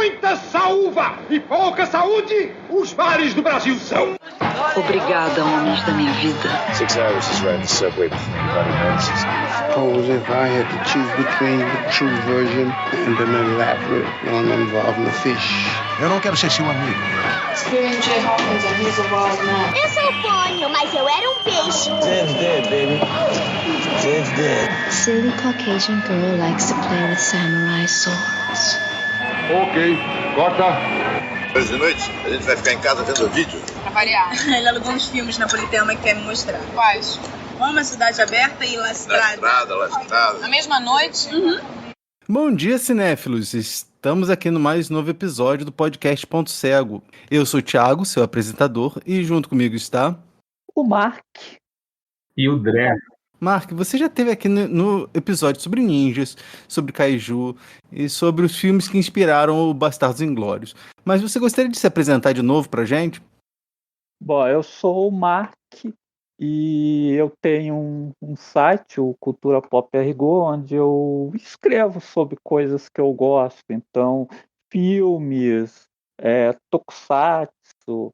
muita saúva e pouca saúde, os mares do Brasil são. Obrigada, homens da minha vida. 6 hours is riding the subway between Bloody Medicine. Suppose if I had to choose between the true version and an elaborate one involving a fish. Eu não quero ser seu amigo. Screaming Jay Hawkins and he's a wild man. Eu sou fônio, mas eu era um peixe. Jed's dead, baby. Jed's dead. Silly Caucasian girl likes to play with samurai swords. Ok, corta. Hoje de noite, a gente vai ficar em casa vendo vídeo. Pra variar. Ele alugou uns filmes napolitano que quer me mostrar. Quais? Roma, Cidade Aberta e La Strada. La Strada. Na mesma noite? Bom dia, cinéfilos! Estamos aqui no mais novo episódio do podcast Ponto Cego. Eu sou o Thiago, seu apresentador, e junto comigo está... o Mark. E o Dré. Mark, você já esteve aqui no episódio sobre ninjas, sobre kaiju e sobre os filmes que inspiraram o Bastardos Inglórios. Mas você gostaria de se apresentar de novo pra gente? Bom, eu sou o Mark e eu tenho um site, o Cultura Pop Ergo, onde eu escrevo sobre coisas que eu gosto. Então, filmes, tokusatsu,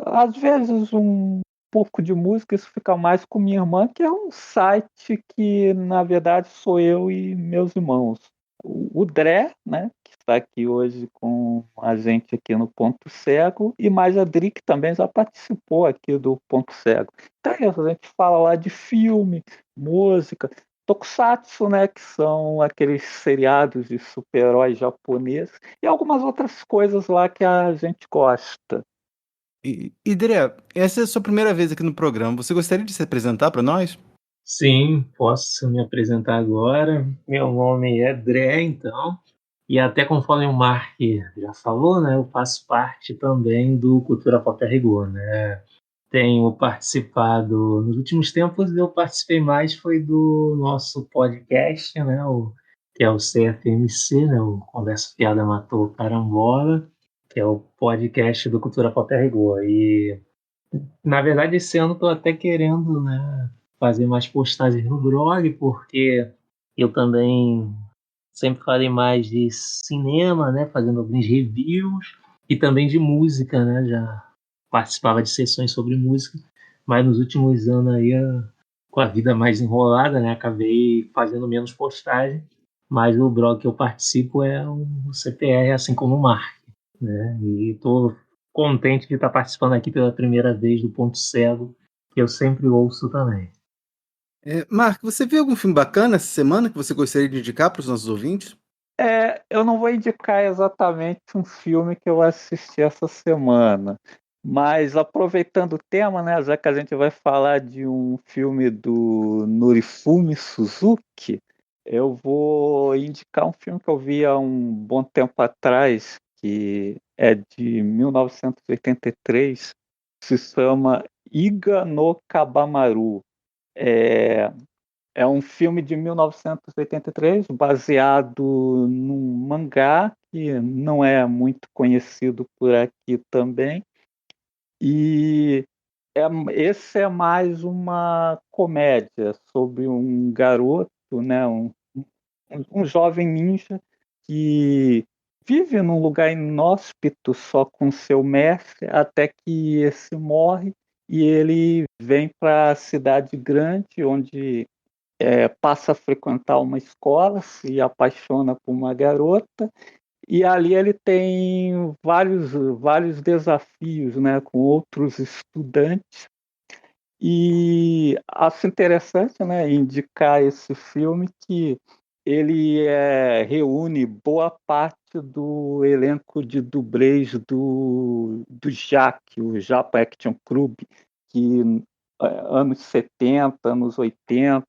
às vezes um pouco de música, isso fica mais com minha irmã, que é um site que, na verdade, sou eu e meus irmãos. O Dré, né, que está aqui hoje com a gente aqui no Ponto Cego, e mais a Dri, que também já participou aqui do Ponto Cego. Então é isso, a gente fala lá de filme, música, tokusatsu, né, que são aqueles seriados de super-heróis japoneses, e algumas outras coisas lá que a gente gosta. E Dré, essa é a sua primeira vez aqui no programa. Você gostaria de se apresentar para nós? Sim, posso me apresentar agora. Meu nome é Dré, então. E até conforme o Mark já falou, né, eu faço parte também do Cultura Pop Rigor, né? Tenho participado, nos últimos tempos eu participei mais, foi do nosso podcast, né, que é o CFMC, né, o Conversa Fiada Matou Carambola, que é o podcast do Cultura Pop Rigor. E, na verdade, esse ano estou até querendo, né, fazer mais postagens no blog, porque eu também sempre falei mais de cinema, né, fazendo alguns reviews, e também de música, né, já participava de sessões sobre música, mas nos últimos anos aí, com a vida mais enrolada, né, acabei fazendo menos postagem, mas o blog que eu participo é o CPR, assim como o Mark, né, e estou contente de estar participando aqui pela primeira vez do Ponto Cego, que eu sempre ouço também. Mark, você viu algum filme bacana essa semana que você gostaria de indicar para os nossos ouvintes? Eu não vou indicar exatamente um filme que eu assisti essa semana, mas aproveitando o tema, né, já que a gente vai falar de um filme do Norifumi Suzuki, eu vou indicar um filme que eu vi há um bom tempo atrás, que é de 1983, se chama Iga no Kabamaru. É um filme de 1983, baseado num mangá que não é muito conhecido por aqui também. E esse é mais uma comédia sobre um garoto, né, um jovem ninja que vive num lugar inóspito só com seu mestre, até que esse morre. E ele vem para a cidade grande, onde passa a frequentar uma escola, se apaixona por uma garota, e ali ele tem vários desafios, né, com outros estudantes. E acho interessante, né, indicar esse filme, que ele reúne boa parte do elenco de dublês do JAC, o Japa Action Club, que anos 70, anos 80,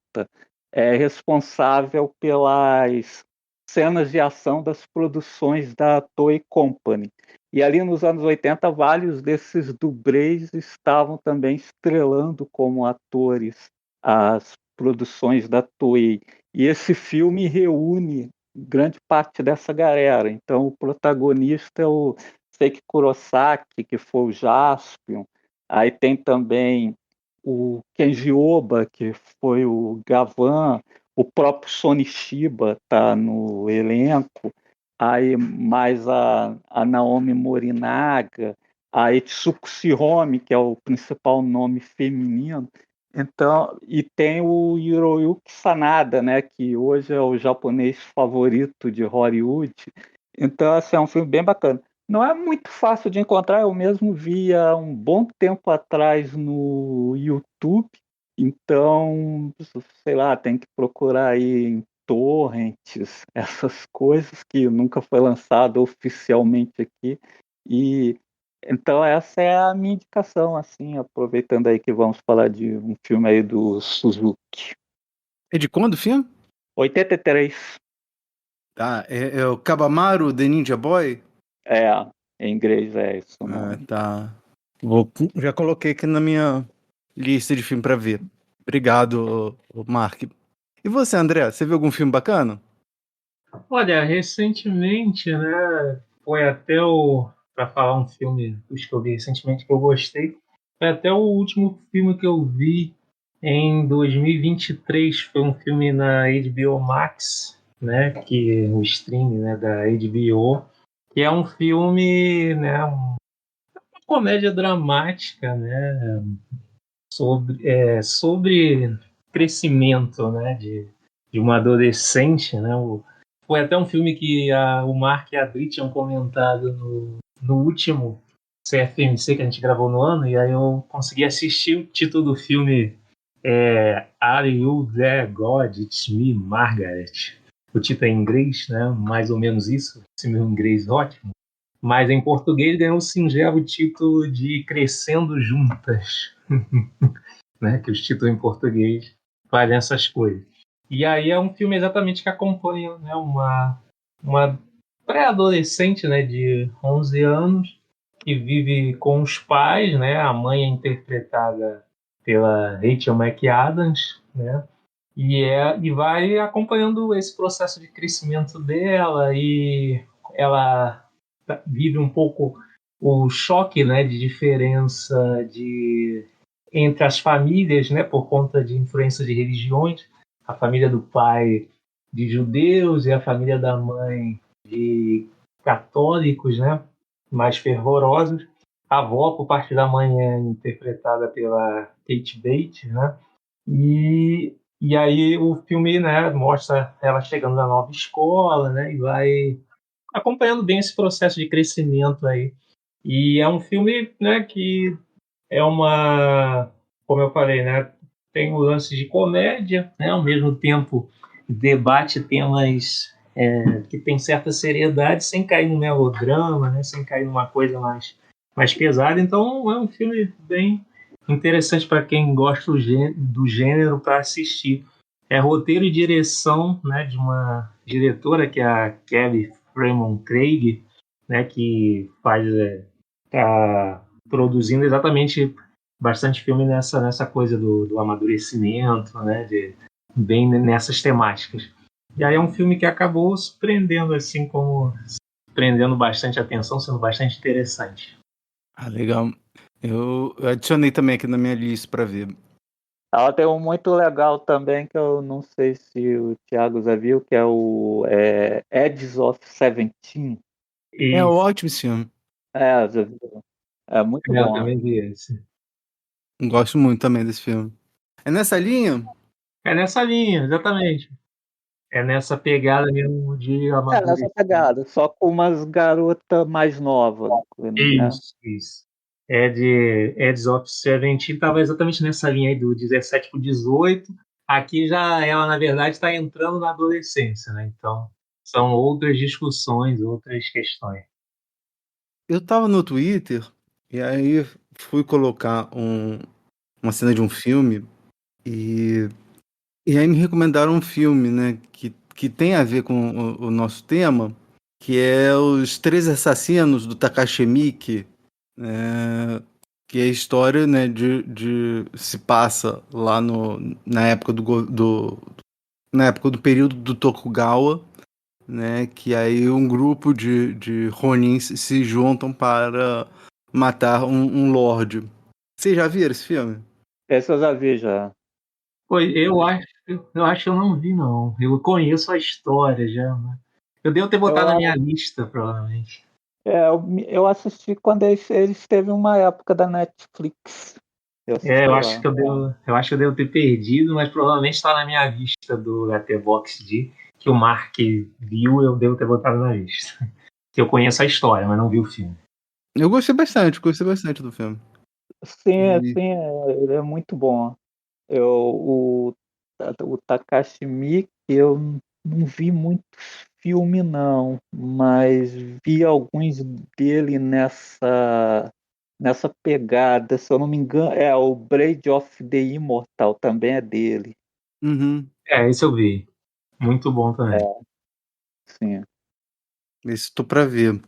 é responsável pelas cenas de ação das produções da Toei Company. E ali nos anos 80, vários desses dublês estavam também estrelando como atores as produções da Toei. E esse filme reúne grande parte dessa galera. Então, o protagonista é o Seiki Kurosaki, que foi o Jaspion. Aí tem também o Kenji Oba, que foi o Gavan. O próprio Sony Shiba está no elenco. aí mais a Naomi Morinaga, a Etsuko Shiromi, que é o principal nome feminino. Então, e tem o Hiroyuki Sanada, né, que hoje é o japonês favorito de Hollywood. Então, assim, é um filme bem bacana. Não é muito fácil de encontrar, eu mesmo vi há um bom tempo atrás no YouTube. Então, sei lá, tem que procurar aí em torrents, essas coisas que nunca foi lançado oficialmente aqui. E então essa é a minha indicação, assim, aproveitando aí que vamos falar de um filme aí do Suzuki. É de quando o filme? 83. Tá, é o Kabamaru The Ninja Boy? É, em inglês é isso. Tá. Já coloquei aqui na minha lista de filme pra ver. Obrigado, Mark. E você, André, você viu algum filme bacana? Olha, recentemente, né, foi até para falar um filme que eu vi recentemente que eu gostei, foi até o último filme que eu vi em 2023, foi um filme na HBO Max, né, que o streaming, né, da HBO, que é um filme, né, uma comédia dramática, né, sobre crescimento, né, de uma adolescente, né. Foi até um filme que o Mark e a Adri tinham comentado no último CFMC que a gente gravou no ano, e aí eu consegui assistir. O título do filme é Are You There, God? It's Me, Margaret. O título é em inglês, né? Mais ou menos isso. Esse meu inglês ótimo. Mas em português ganhou o singelo título de Crescendo Juntas. Né? Que os títulos em português fazem essas coisas. E aí é um filme exatamente que acompanha, né, uma pré-adolescente, né, de 11 anos que vive com os pais, né, a mãe é interpretada pela Rachel McAdams, né, e vai acompanhando esse processo de crescimento dela, e ela vive um pouco o choque, né, de diferença entre as famílias, né, por conta de influência de religiões. A família do pai de judeus e a família da mãe de católicos, né, mais fervorosos. A avó, por parte da mãe, é interpretada pela Kate Bates, né, e aí o filme, né, mostra ela chegando na nova escola, né, e vai acompanhando bem esse processo de crescimento aí. E é um filme, né, que é como eu falei, né, tem o lance de comédia, né, ao mesmo tempo debate temas que tem certa seriedade, sem cair no melodrama, né, sem cair numa coisa mais pesada. Então é um filme bem interessante para quem gosta do gênero para assistir. É roteiro e direção, né, de uma diretora que é a Kelly Fremon Craig, né, que tá produzindo exatamente bastante filme nessa coisa do amadurecimento, né, bem nessas temáticas. E aí é um filme que acabou surpreendendo, assim, como prendendo bastante atenção, sendo bastante interessante. Ah, legal. Eu adicionei também aqui na minha lista para ver. Ela tem um muito legal também, que eu não sei se o Thiago já viu, que é o Edge of 17. É ótimo esse filme. Já viu. É muito bom. Eu também vi esse. Gosto muito também desse filme. É nessa linha? É nessa linha, exatamente. É nessa pegada mesmo de amadurecimento. Nessa pegada, só com umas garotas mais novas. Né? Isso. Edge of 17 estava exatamente nessa linha aí do 17 para 18. Aqui já ela, na verdade, está entrando na adolescência, né? Então, são outras discussões, outras questões. Eu tava no Twitter e aí fui colocar uma cena de um filme e aí me recomendaram um filme, né, que tem a ver com o nosso tema, que é Os Três Assassinos do Takashi Miike, que é a história, né, se passa lá na época na época do período do Tokugawa, né, que aí um grupo de Ronins se juntam para matar um lorde. Vocês já viram esse filme? Esse eu já vi, já. Eu acho que eu não vi, não. Eu conheço a história já, né? Eu devo ter botado na minha lista, provavelmente. Eu assisti quando eles teve uma época da Netflix. Eu acho que eu devo ter perdido, mas provavelmente está na minha lista do Letterboxd, que o Mark viu, eu devo ter botado na lista. Que eu conheço a história, mas não vi o filme. Eu gostei bastante do filme. Sim, ele é muito bom. O Takashi Miike, eu não vi muitos filmes, não, mas vi alguns dele nessa pegada, se eu não me engano, o Blade of the Immortal também é dele. Uhum. Esse eu vi. Muito bom também. Sim. Esse tô pra ver.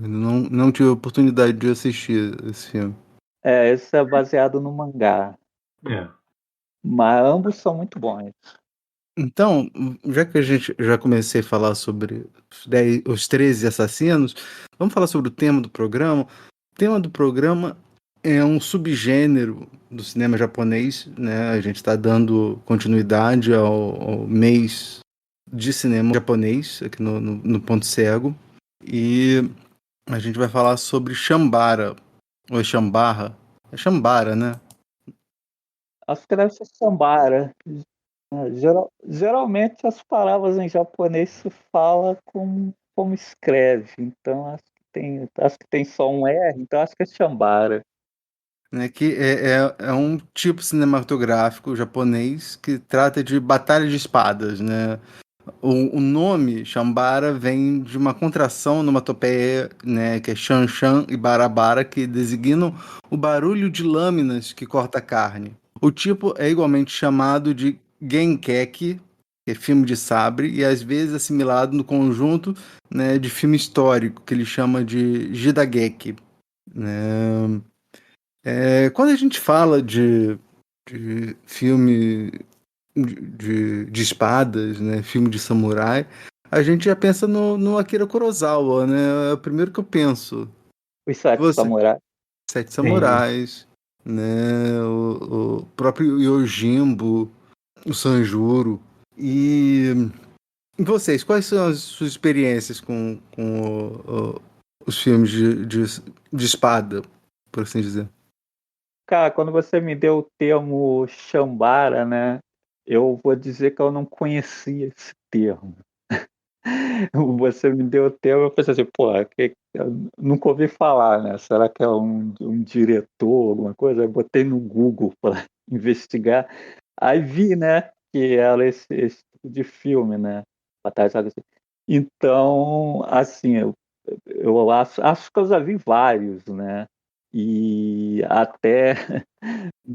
Eu não tive a oportunidade de assistir esse filme. Esse é baseado no mangá. Mas ambos são muito bons. Então, já que a gente já comecei a falar sobre os 13 assassinos, vamos falar sobre o tema do programa. O tema do programa é um subgênero do cinema japonês, né? A gente está dando continuidade ao mês de cinema japonês aqui no Ponto Cego. E a gente vai falar sobre Shambara, ou é Shambara? É Shambara, né? Acho que deve ser Shambara. Geralmente as palavras em japonês se fala como escreve, então acho que tem só um R, então acho que é Shambara. Que é um tipo cinematográfico japonês que trata de batalha de espadas, né? O nome Shambara vem de uma contração onomatopeia, né, que é Shanshan e Barabara, que designam o barulho de lâminas que corta a carne. O tipo é igualmente chamado de Genkeki, que é filme de sabre, e às vezes assimilado no conjunto, né, de filme histórico, que ele chama de Jidageki. Quando a gente fala de filme de espadas, né, filme de samurai, a gente já pensa no Akira Kurosawa, né? É o primeiro que eu penso. Os Sete Samurais. Sete Samurais, né? O próprio Yojimbo, o Sanjuro. E vocês, quais são as suas experiências com os filmes de espada, por assim dizer? Cara, quando você me deu o termo Shambara, né? Eu vou dizer que eu não conhecia esse termo. Você me deu o termo, eu pensei assim, eu nunca ouvi falar, né? Será que é um diretor, alguma coisa? Eu botei no Google para investigar. Aí vi, né, que era esse tipo de filme, né? Batalha, sabe assim. Então, assim, eu acho que eu já vi vários, né? E até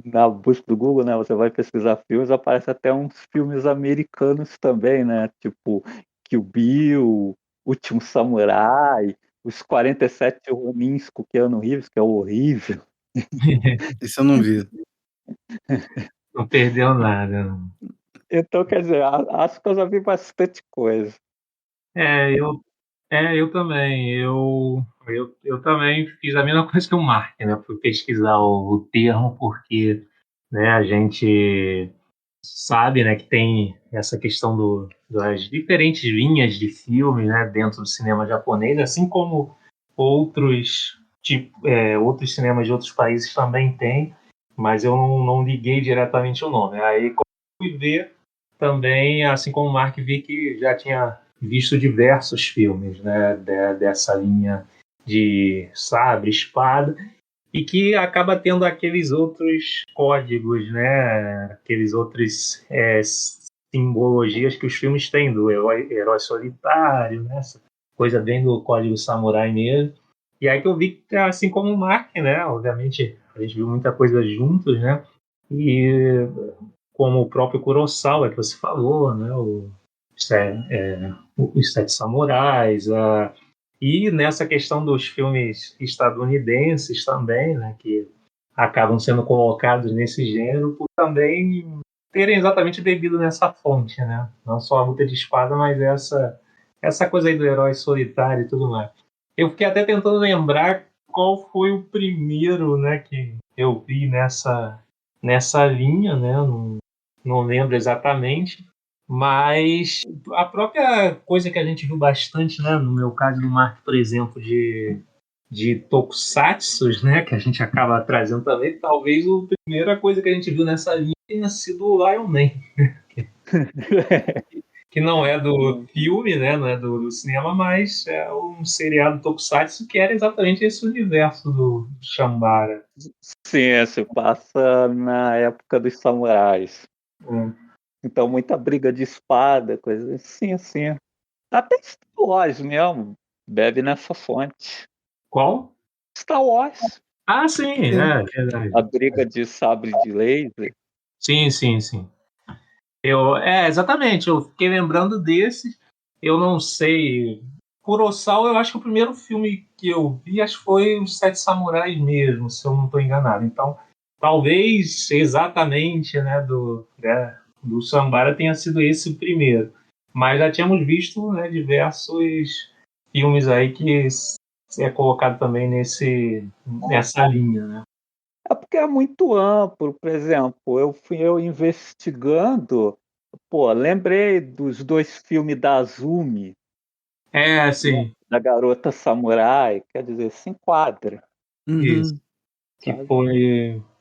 na busca do Google, né, você vai pesquisar filmes, aparece até uns filmes americanos também, né? Tipo Kill Bill, Último Samurai, os 47 Ronins com Keanu Reeves, que é horrível. Isso eu não vi. Não perdeu nada. Não. Então, quer dizer, acho que eu já vi bastante coisa. Eu também. Eu também fiz a mesma coisa que o Mark, né? Fui pesquisar o termo porque, né, a gente sabe, né, que tem essa questão das diferentes linhas de filme, né, dentro do cinema japonês, assim como outros cinemas de outros países também tem, mas eu não liguei diretamente o nome. Aí, quando fui ver, também, assim como o Mark, vi que já tinha visto diversos filmes, né, dessa linha de sabre, espada, e que acaba tendo aqueles outros códigos, né, aqueles outros simbologias que os filmes têm, do herói solitário, né, essa coisa bem do código samurai mesmo. E aí que eu vi que, assim como o Mark, né, obviamente a gente viu muita coisa juntos, né, e como o próprio Kurosawa que você falou, né, os Sete Samurais, e nessa questão dos filmes estadunidenses também, né, que acabam sendo colocados nesse gênero, por também terem exatamente bebido nessa fonte, né? Não só a luta de espada, mas essa coisa aí do herói solitário e tudo mais. Eu fiquei até tentando lembrar qual foi o primeiro, né, que eu vi nessa linha, né? Não lembro exatamente, Mas a própria coisa que a gente viu bastante, né, no meu caso do Mark, por exemplo, de tokusatsus, né, que a gente acaba trazendo também, talvez a primeira coisa que a gente viu nessa linha tenha sido o Lion Man. Que não é do filme, né, não é do cinema, mas é um seriado tokusatsu que era exatamente esse universo do Shambara. Sim, se passa na época dos samurais. Então, muita briga de espada, coisa assim, assim. Até Star Wars mesmo, bebe nessa fonte. Qual? Star Wars. Ah, sim, é verdade. A briga de sabre de laser. Sim. Exatamente, eu fiquei lembrando desse. Eu não sei. Kurosawa, eu acho que o primeiro filme que eu vi acho que foi Os Sete Samurais mesmo, se eu não estou enganado. Então, talvez exatamente, né, do Shambara tenha sido esse o primeiro. Mas já tínhamos visto, né, diversos filmes aí que é colocado também nessa linha, né? É porque é muito amplo. Por exemplo, eu investigando, lembrei dos 2 filmes da Azumi. Sim. Da Garota Samurai, quer dizer, se enquadra. Isso. Que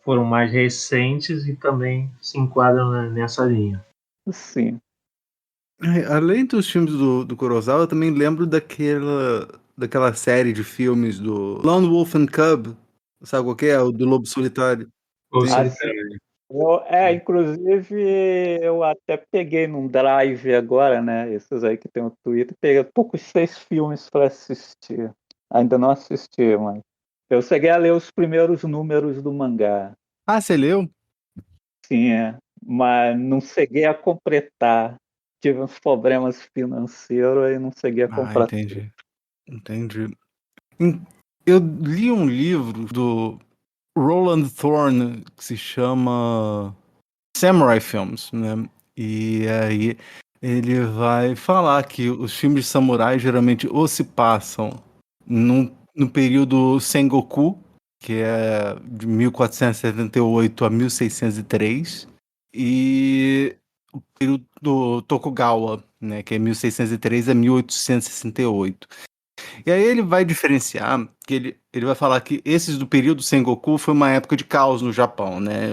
foram mais recentes e também se enquadram nessa linha. Sim. Além dos filmes do Kurosawa, eu também lembro daquela série de filmes do Lone Wolf and Cub. Sabe qual que é? O do Lobo Solitário. Inclusive eu até peguei num drive agora, né? Esses aí que tem no Twitter. Eu tô com 6 filmes para assistir. Ainda não assisti, mas eu cheguei a ler os primeiros números do mangá. Ah, você leu? Sim, mas não cheguei a completar. Tive uns problemas financeiros e não cheguei a comprar. Entendi. Eu li um livro do Roland Thorne que se chama Samurai Films, né? E aí ele vai falar que os filmes de samurai geralmente ou se passam no período Sengoku, que é de 1478 a 1603, e o período do Tokugawa, né, que é 1603 a 1868. E aí ele vai diferenciar, que ele vai falar que esses do período Sengoku foi uma época de caos no Japão, né?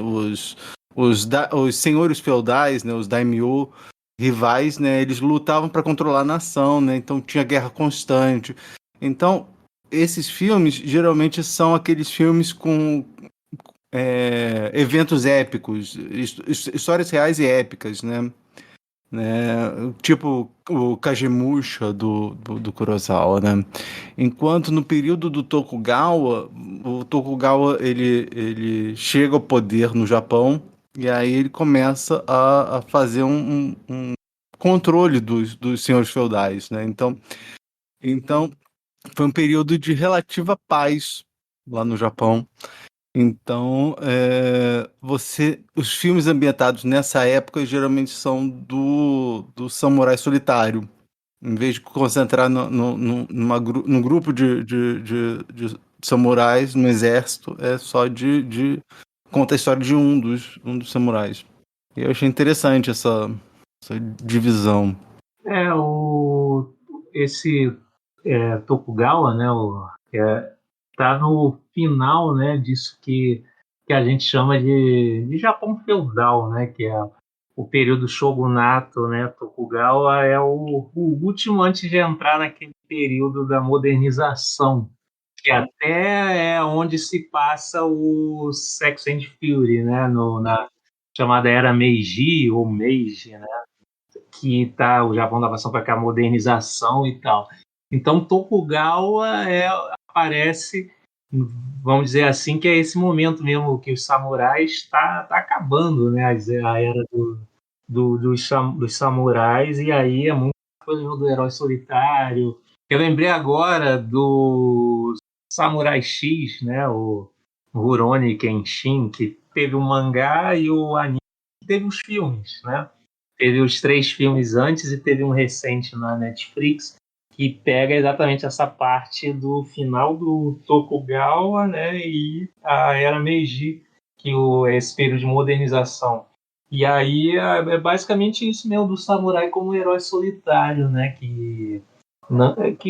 Os senhores feudais, né, os daimyo rivais, né, eles lutavam para controlar a nação, né? Então tinha guerra constante. Então, esses filmes geralmente são aqueles filmes com eventos épicos, histórias reais e épicas, né? Tipo o Kagemusha do Kurosawa, né? Enquanto no período do Tokugawa, o Tokugawa ele chega ao poder no Japão e aí ele começa a fazer um controle dos senhores feudais, né? Então foi um período de relativa paz lá no Japão. Então, os filmes ambientados nessa época geralmente são do samurai solitário. Em vez de concentrar num grupo de samurais, no exército, é só conta a história de um dos samurais. E eu achei interessante essa divisão. Esse Tokugawa, né, tá no final, né, disso que a gente chama de Japão feudal, né, que é o período shogunato, né, Tokugawa é o último antes de entrar naquele período da modernização, que até é onde se passa o Sex and Fury, né, na chamada era Meiji ou Meiji, né, que o Japão da passando para cá, modernização e tal. Então Tokugawa aparece, vamos dizer assim, que é esse momento mesmo que os samurais está acabando, né? A era dos samurais, e aí é muito coisa do herói solitário. Eu lembrei agora do Samurai X, né? O Rurouni Kenshin, que teve um mangá e o anime teve os filmes, né? Teve os 3 filmes antes e teve um recente na Netflix que pega exatamente essa parte do final do Tokugawa, né, e a era Meiji, que esse período de modernização. E aí é basicamente isso mesmo do samurai como um herói solitário, né? Que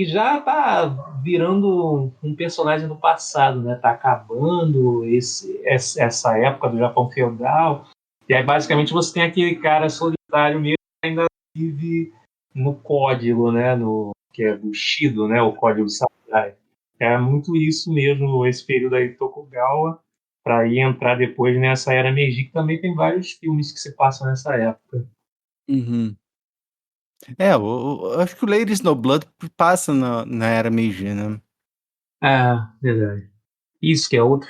já tá virando um personagem do passado, né? Tá acabando essa época do Japão feudal. E aí basicamente você tem aquele cara solitário mesmo que ainda vive no código, né? Que é o Shido, né? O código samurai. É muito isso mesmo, esse período aí do Tokugawa, para ir entrar depois nessa era Meiji, que também tem vários filmes que se passam nessa época. Uhum. Eu acho que o Lady Snowblood passa na era Meiji, né? Verdade. Isso que é outro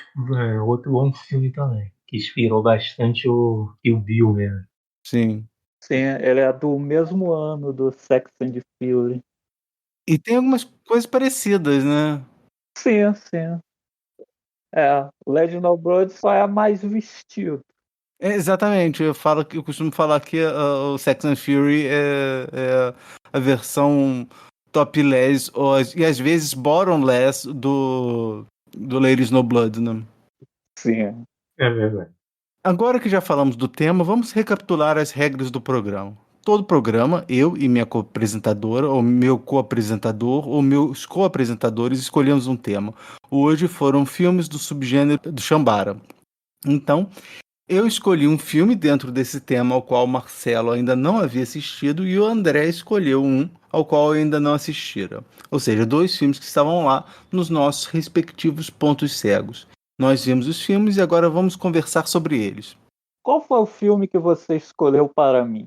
bom filme também, que inspirou bastante o Kill Bill mesmo. Sim. Sim, ele é do mesmo ano do Sex and the Fury. E tem algumas coisas parecidas, né? Sim, sim. O Legend of Blood só é mais vestido. Exatamente, eu costumo falar que o Sex and Fury é a versão topless e às vezes bottomless do Lady Snowblood, né? Sim. É verdade. Agora que já falamos do tema, vamos recapitular as regras do programa. Todo programa, eu e minha co-apresentadora, ou meu co-apresentador, ou meus co-apresentadores escolhemos um tema. Hoje foram filmes do subgênero do Shambara. Então, eu escolhi um filme dentro desse tema ao qual o Marcelo ainda não havia assistido e o André escolheu um ao qual eu ainda não assistira. Ou seja, 2 filmes que estavam lá nos nossos respectivos pontos cegos. Nós vimos os filmes e agora vamos conversar sobre eles. Qual foi o filme que você escolheu para mim?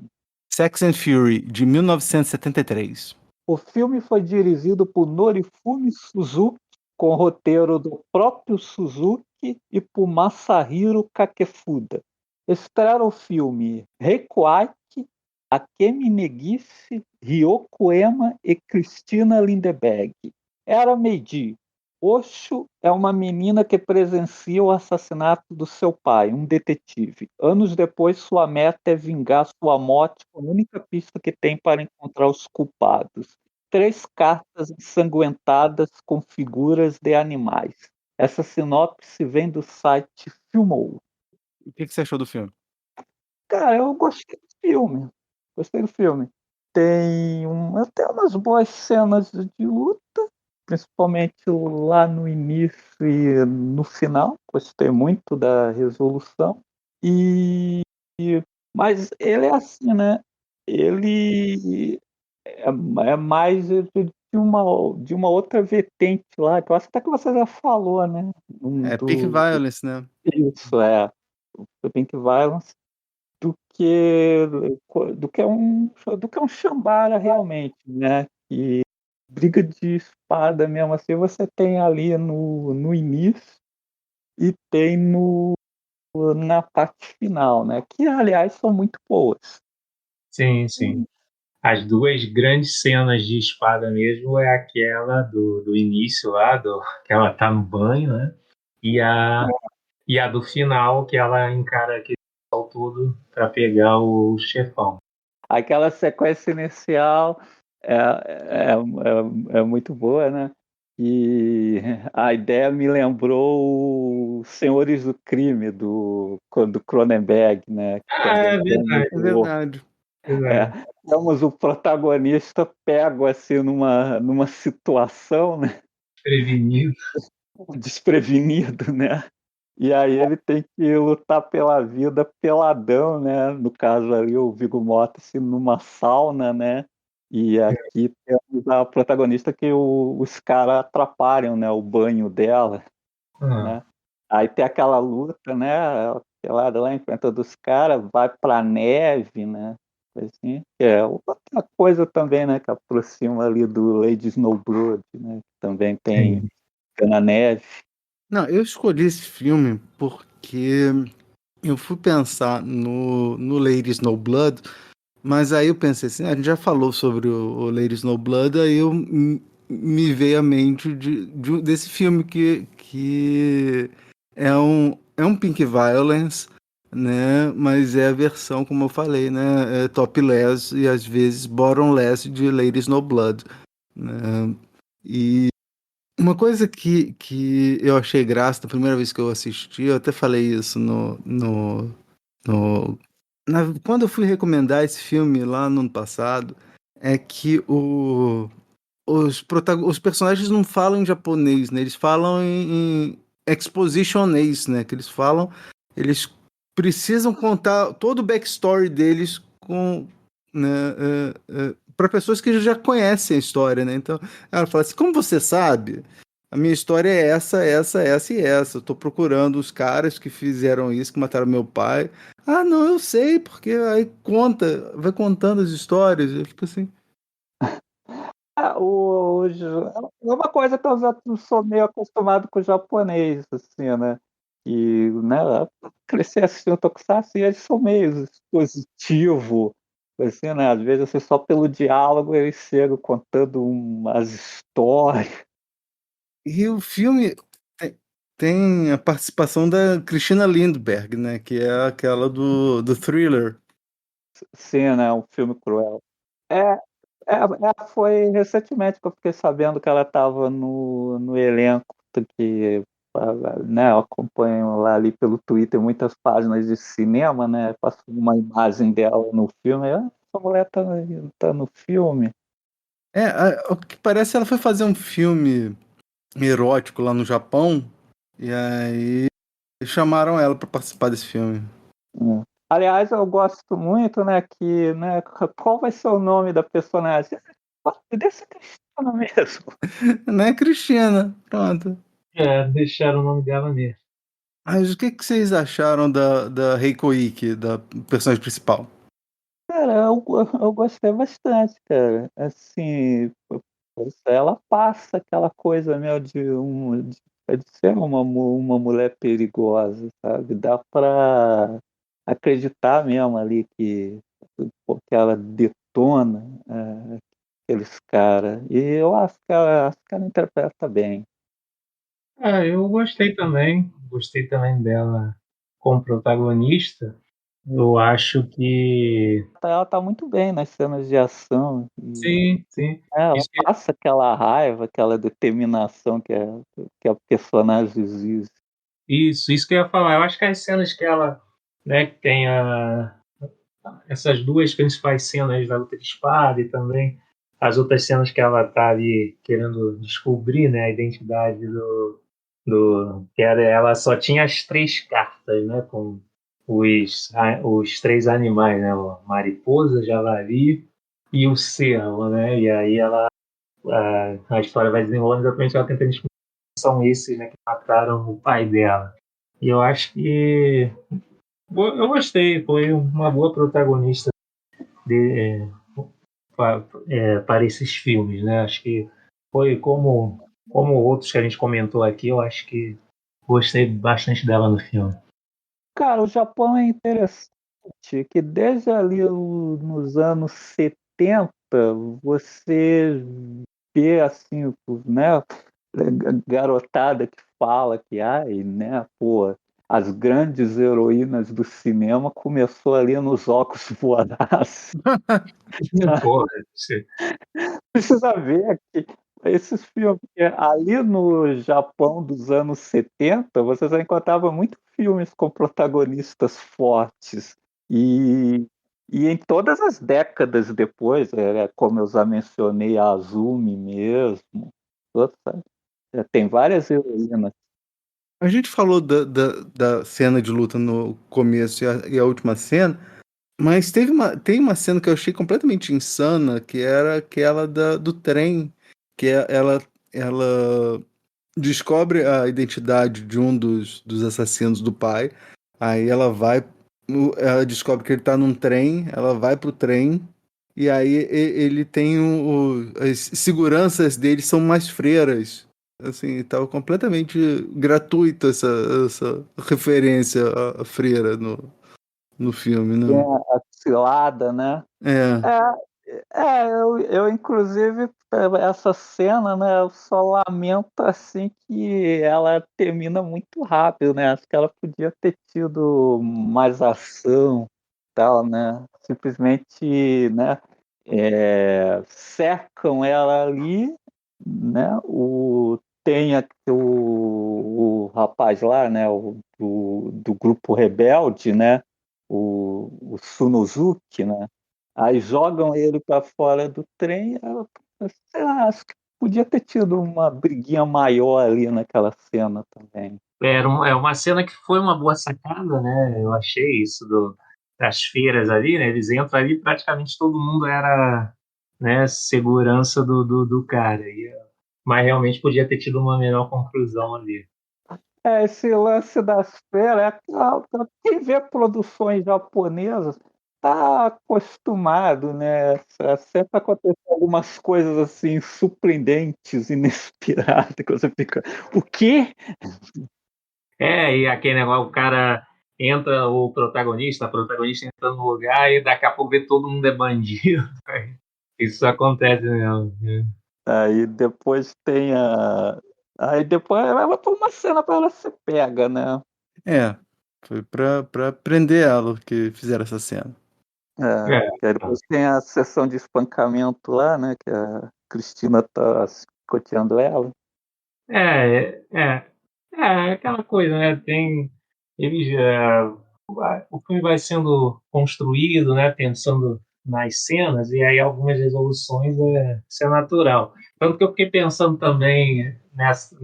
Sex and Fury, de 1973. O filme foi dirigido por Norifumi Suzuki, com roteiro do próprio Suzuki e por Masahiro Kakefuda. Estrearam o filme Reiko Aiki, Akemi Negishi, Ryoko Ema e Christina Lindbergh. Era Meiji. Osho é uma menina que presencia o assassinato do seu pai, um detetive. Anos depois, sua meta é vingar sua morte com a única pista que tem para encontrar os culpados. 3 cartas ensanguentadas com figuras de animais. Essa sinopse vem do site Filmou. O que você achou do filme? Cara, eu gostei do filme. Gostei do filme. Tem até umas boas cenas de luta, principalmente lá no início e no final. Gostei muito da resolução. Mas ele é assim, né? Ele é mais de uma outra vertente lá, que eu acho até que você já falou, né? Peak Violence, né? Isso, do Pink Violence, do que um Shambara realmente, né? Que briga de espada mesmo assim você tem ali no início e tem na parte final, né? Que aliás são muito boas. Sim, sim. As 2 grandes cenas de espada mesmo é aquela do início lá, que ela tá no banho, né? E a do final, que ela encara aquele pessoal todo para pegar o chefão. Aquela sequência inicial é muito boa, né? E a ideia me lembrou os Senhores do Crime do Cronenberg, né? É verdade. É verdade. Temos o protagonista pego assim numa situação, né? Desprevenido, né? E aí ele tem que lutar pela vida peladão, né? No caso ali, o Viggo Mortensen numa sauna, né? E aqui temos a protagonista que os caras atrapalham, né? O banho dela, né? Aí tem aquela luta, né? Ela lá enfrenta dos caras, vai pra neve, né? Assim, que é outra coisa também, né? Que aproxima ali do Lady Snowblood, né? Que também tem na neve. Não, eu escolhi esse filme porque eu fui pensar no Lady Snowblood, mas aí eu pensei assim, a gente já falou sobre o Lady Snowblood, aí me veio à mente desse filme que é um Pink Violence, né? Mas é a versão, como eu falei, né? É topless e às vezes bottomless de Lady Snowblood, né? E uma coisa que eu achei graça da primeira vez que eu assisti, eu até falei isso no Quando eu fui recomendar esse filme lá no ano passado, é que os personagens não falam em japonês, né? Eles falam em expositionês, né? Que eles precisam contar todo o backstory deles com, né, para pessoas que já conhecem a história, né? Então, ela fala assim: como você sabe? A minha história é essa e essa. Eu tô procurando os caras que fizeram isso, que mataram meu pai. Ah, não, eu sei, porque aí vai contando as histórias. Eu fico assim. É uma coisa que eu já sou meio acostumado com o japonês, assim, né? E, né, crescer assistindo Tokusatsu e eles são meio expositivos, assim, né? Às vezes, assim, só pelo diálogo eles chegam contando umas histórias. E o filme tem a participação da Christina Lindbergh, né? Que é aquela do Thriller. Sim, né? Um filme cruel. É, foi recentemente que eu fiquei sabendo que ela estava no elenco, que, né, eu acompanho lá ali pelo Twitter muitas páginas de cinema, né? Passou uma imagem dela no filme. Essa mulher tá no filme. O que parece, ela foi fazer um filme erótico lá no Japão, e aí chamaram ela para participar desse filme. Aliás, eu gosto muito, né, que, né, qual vai ser o nome da personagem? Dessa Cristina mesmo. Não é Cristina, pronto. Deixaram o nome dela mesmo. Mas o que vocês acharam da Reiko Ikki, da personagem principal? Cara, eu gostei bastante, cara. Assim, ela passa aquela coisa meio de ser uma mulher perigosa, sabe? Dá pra acreditar mesmo ali que ela detona aqueles caras. E eu acho que ela interpreta bem. Eu gostei também dela como protagonista. Eu acho que Ela tá muito bem nas cenas de ação. sim. Ela passa aquela raiva, aquela determinação que a personagem exige. Isso que eu ia falar. Eu acho que as cenas que ela, né, que tem essas duas principais cenas da luta de espada e também as outras cenas que ela tá ali querendo descobrir, né, a identidade do que ela só tinha as 3 cartas, né, com os 3 animais, né, a mariposa, javali e o cervo, né, e aí a história vai desenrolando exatamente ela tentando descobrir que são esses, né, que mataram o pai dela. E eu acho que eu gostei, foi uma boa protagonista para esses filmes, né? Acho que foi como outros que a gente comentou aqui, eu acho que gostei bastante dela no filme. Cara, o Japão é interessante, que desde ali nos anos 70 você vê assim, né, garotada que fala que né, pô, as grandes heroínas do cinema começou ali nos Ocos Vorazes. Precisa ver que esses filmes, ali no Japão dos anos 70, você já encontrava muitos filmes com protagonistas fortes. E em todas as décadas depois, como eu já mencionei, a Azumi mesmo, tem várias heroínas. A gente falou da cena de luta no começo e a última cena, mas tem uma cena que eu achei completamente insana, que era aquela do trem, que ela descobre a identidade de um dos assassinos do pai, aí ela descobre que ele tá num trem, ela vai pro trem, e aí ele tem as seguranças dele são mais freiras. Assim, tava completamente gratuita essa referência à freira no filme, Tem né? a cilada, né? É. Eu inclusive, essa cena, né, eu só lamento, assim, que ela termina muito rápido, né? Acho que ela podia ter tido mais ação, tal, né? Simplesmente, né, cercam ela ali, né? O rapaz lá, né, do grupo rebelde, né? o Sunosuke, né? Aí jogam ele para fora do trem. Sei lá, acho que podia ter tido uma briguinha maior ali naquela cena também. É uma cena que foi uma boa sacada, né? Eu achei isso das feiras ali, né? Eles entram ali, praticamente todo mundo era, né, segurança do cara. Mas realmente podia ter tido uma melhor conclusão ali. Esse lance das feiras, quem vê produções japonesas está acostumado, né? Sempre acontecem algumas coisas assim surpreendentes, inesperadas, que você fica, o quê? E aquele negócio, o cara entra, a protagonista entra no lugar e daqui a pouco vê todo mundo é bandido. Isso acontece mesmo. Aí depois tem Aí depois ela foi uma cena para ela ser pega, né? Foi pra prender ela que fizeram essa cena. Que aí depois tem a sessão de espancamento lá, né? Que a Cristina tá chicoteando ela. Aquela coisa, né? O filme vai sendo construído, né? Pensando nas cenas e aí algumas resoluções isso é natural. Tanto que eu fiquei pensando também nessa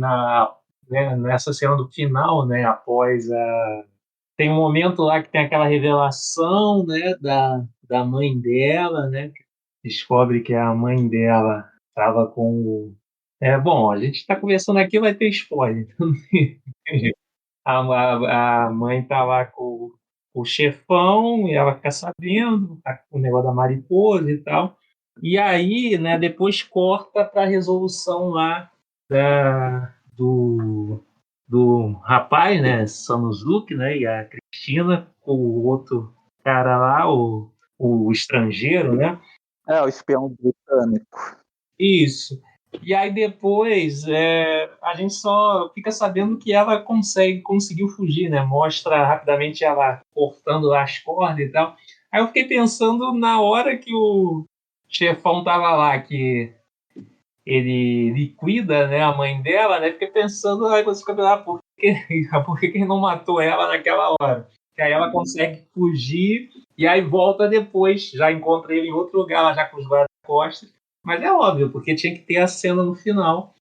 cena do final, né? Tem um momento lá que tem aquela revelação, né? Da mãe dela, né? Descobre que a mãe dela estava com bom, a gente está conversando aqui, vai ter spoiler. Então, a mãe tá lá com o chefão e ela fica sabendo, tá com o negócio da mariposa e tal. E aí, né, depois corta para a resolução lá do rapaz, né, Samuzuki, né, e a Cristina, com o outro cara lá, o estrangeiro, né? O espião britânico. Isso. E aí depois a gente só fica sabendo que ela conseguiu fugir, né? Mostra rapidamente ela cortando lá as cordas e tal. Aí eu fiquei pensando na hora que o chefão tava lá, que ele liquida, né, a mãe dela, né? Fiquei pensando, aí você fica por que ele não matou ela naquela hora? Que aí ela consegue fugir e aí volta depois, já encontra ele em outro lugar, lá já com os guarda-costas. Mas é óbvio, porque tinha que ter a cena no final,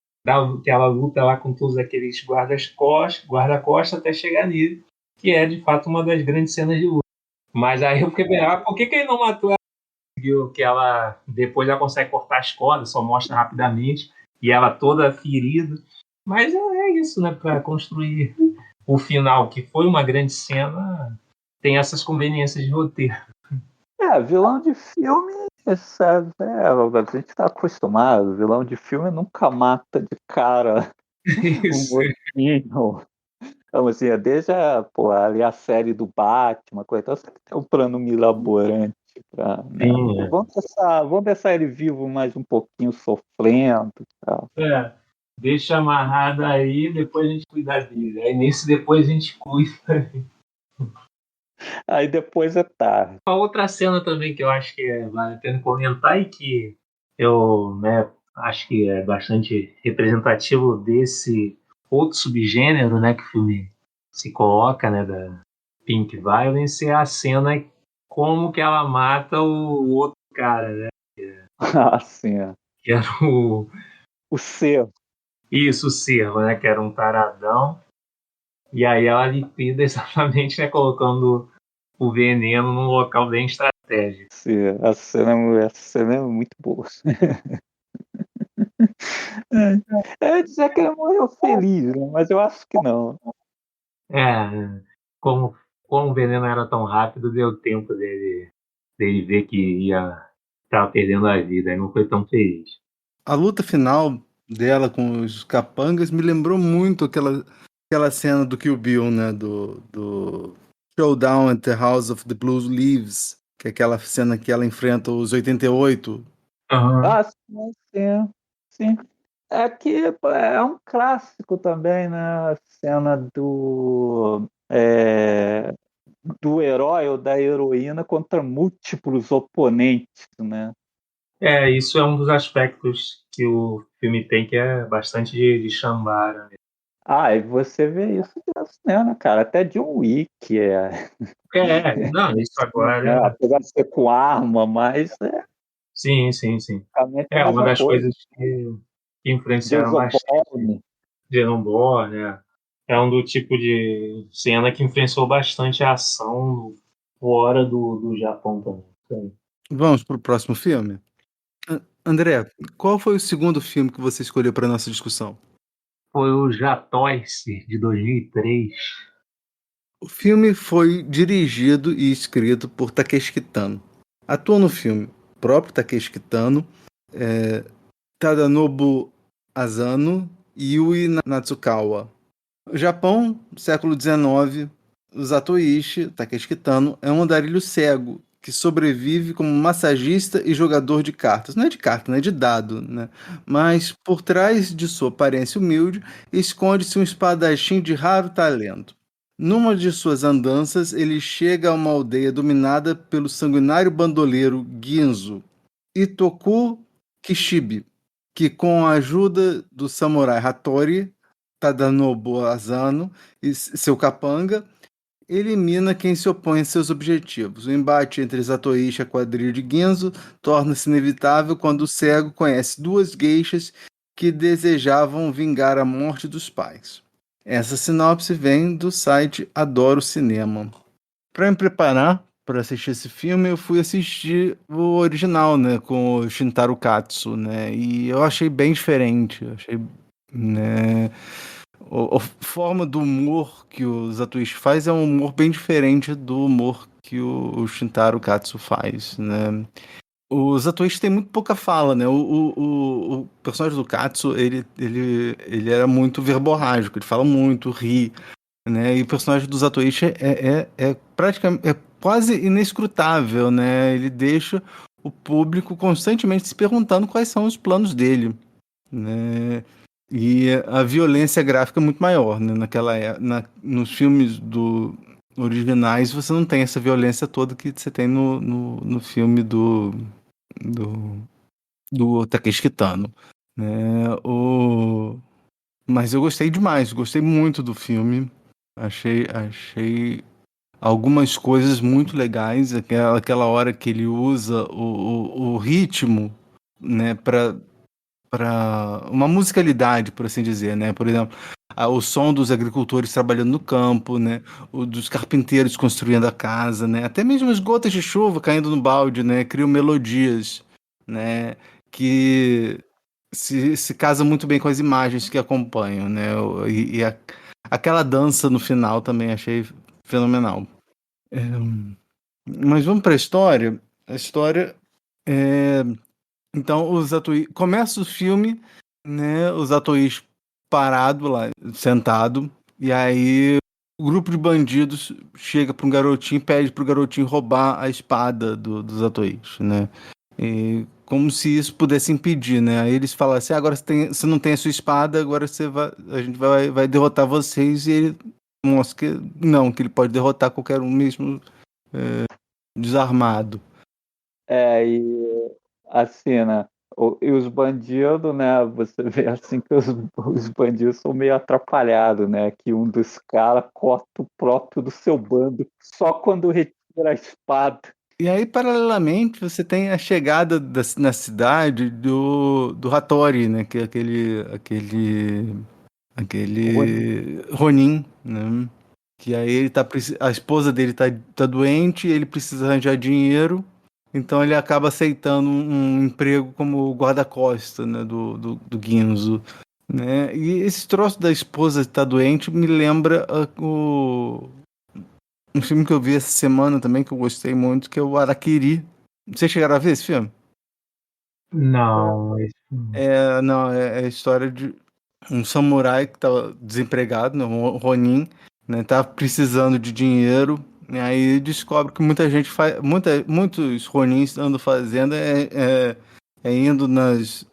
que ela luta lá com todos aqueles guarda-costas até chegar nele, que é de fato uma das grandes cenas de luta. Mas aí eu fiquei pensando, por que ele não matou ela? Que ela depois já consegue cortar as cordas, só mostra rapidamente, e ela toda ferida. Mas é isso, né? Para construir o final, que foi uma grande cena, tem essas conveniências de roteiro. Vilão de filme, sabe? A gente está acostumado. Vilão de filme nunca mata de cara Isso. um mocinho. Então, assim, desde ali a série do Batman, coisa, então, sempre tem um plano mirabolante pra, né? Vamos deixar ele vivo mais um pouquinho sofrendo e tal. Deixa amarrado aí, depois a gente cuida dele. Aí nesse depois a gente cuida. Aí depois é tarde. Uma outra cena também que eu acho que vale a pena comentar e que eu, né, acho que é bastante representativo desse outro subgênero, né, que o filme se coloca, né, da Pink Violence, é a cena como que ela mata o outro cara, né? Sim. Que era o Cervo. Isso, o Cervo, né, que era um taradão. E aí ela liquida exatamente, né, colocando o veneno num local bem estratégico. Sim, a cena é muito boa. Eu ia dizer que ele morreu feliz, né? Mas eu acho que não. Como o veneno era tão rápido, deu tempo dele ver que estava perdendo a vida, e não foi tão feliz. A luta final dela com os capangas me lembrou muito aquela cena do Kill Bill, né? Do Showdown at the House of the Blue Leaves, que é aquela cena que ela enfrenta os 88. Sim. É que é um clássico também, né? A cena do herói ou da heroína contra múltiplos oponentes, né? Isso é um dos aspectos que o filme tem, que é bastante de Shambhala. E você vê isso no cinema, cara. Até John Wick Não, isso agora. apesar de ser com arma, mas Sim. É uma das coisas que influenciaram bastante. Jason Bourne, é um do tipo de cena que influenciou bastante a ação fora do Japão também. Vamos pro próximo filme? André, qual foi o segundo filme que você escolheu para nossa discussão? Foi o Jatoice, de 2003. O filme foi dirigido e escrito por Takeshi Kitano. Atuam no filme o próprio Takeshi Kitano, Tadanobu Asano e Yui Natsukawa. O Japão, século XIX, o Zatoichi, Takeshi Kitano, é um andarilho cego que sobrevive como massagista e jogador de cartas. Não é de carta, não é de dado, né? Mas por trás de sua aparência humilde, esconde-se um espadachim de raro talento. Numa de suas andanças, ele chega a uma aldeia dominada pelo sanguinário bandoleiro Ginzo, Itoku Kishibe, que com a ajuda do samurai Hattori, Tadanobu Asano e seu capanga, elimina quem se opõe a seus objetivos. O embate entre Zatoichi e a quadrilha de Ginzo torna-se inevitável quando o cego conhece duas geishas que desejavam vingar a morte dos pais. Essa sinopse vem do site Adoro Cinema. Para me preparar para assistir esse filme, eu fui assistir o original, né, com o Shintaro Katsu, né, e eu achei bem diferente. Eu achei, né, a forma do humor que o Zatoichi faz é um humor bem diferente do humor que o Shintaro Katsu faz, né. O Zatoichi tem muito pouca fala, né? O personagem do Katsu, ele era muito verborrágico, ele fala muito, ri, né? E o personagem do Zatoichi é praticamente, é quase inescrutável, né? Ele deixa o público constantemente se perguntando quais são os planos dele, né? E a violência gráfica é muito maior, né? Nos filmes originais você não tem essa violência toda que você tem no filme do Takeshi Kitano, né? Mas eu gostei demais, gostei muito do filme. Achei algumas coisas muito legais. Aquela hora que ele usa o ritmo, né, para uma musicalidade, por assim dizer, né? Por exemplo, o som dos agricultores trabalhando no campo, né? O dos carpinteiros construindo a casa, né? Até mesmo as gotas de chuva caindo no balde, né? Criam melodias, né? Que se casa muito bem com as imagens que acompanham, né? Aquela dança no final também achei fenomenal. Mas vamos para a história. A história é... Então, começa o filme, né? Os Zatoichi parado lá, sentado, e aí o grupo de bandidos chega para um garotinho e pede para o garotinho roubar a espada do Zatoichi, né? E como se isso pudesse impedir, né? Aí eles falam assim: agora você não tem a sua espada, agora a gente vai derrotar vocês, e ele mostra que não, que ele pode derrotar qualquer um mesmo desarmado. E a cena, e os bandidos, né? Você vê assim que os bandidos são meio atrapalhados, né? Que um dos caras corta o próprio do seu bando só quando retira a espada. E aí, paralelamente, você tem a chegada na cidade do Hattori, né? Que é aquele Ronin, né? Que aí a esposa dele tá doente, ele precisa arranjar dinheiro, então ele acaba aceitando um emprego como guarda-costas, né? Do Ginzo, né? E esse troço da esposa estar doente me lembra um filme que eu vi essa semana também, que eu gostei muito, que é o Harakiri. Vocês chegaram a ver esse filme? Não. É a história de um samurai que estava desempregado, né, um Ronin, né, tava precisando de dinheiro, e aí descobre que muita gente muitos Ronins andam fazendo indo nas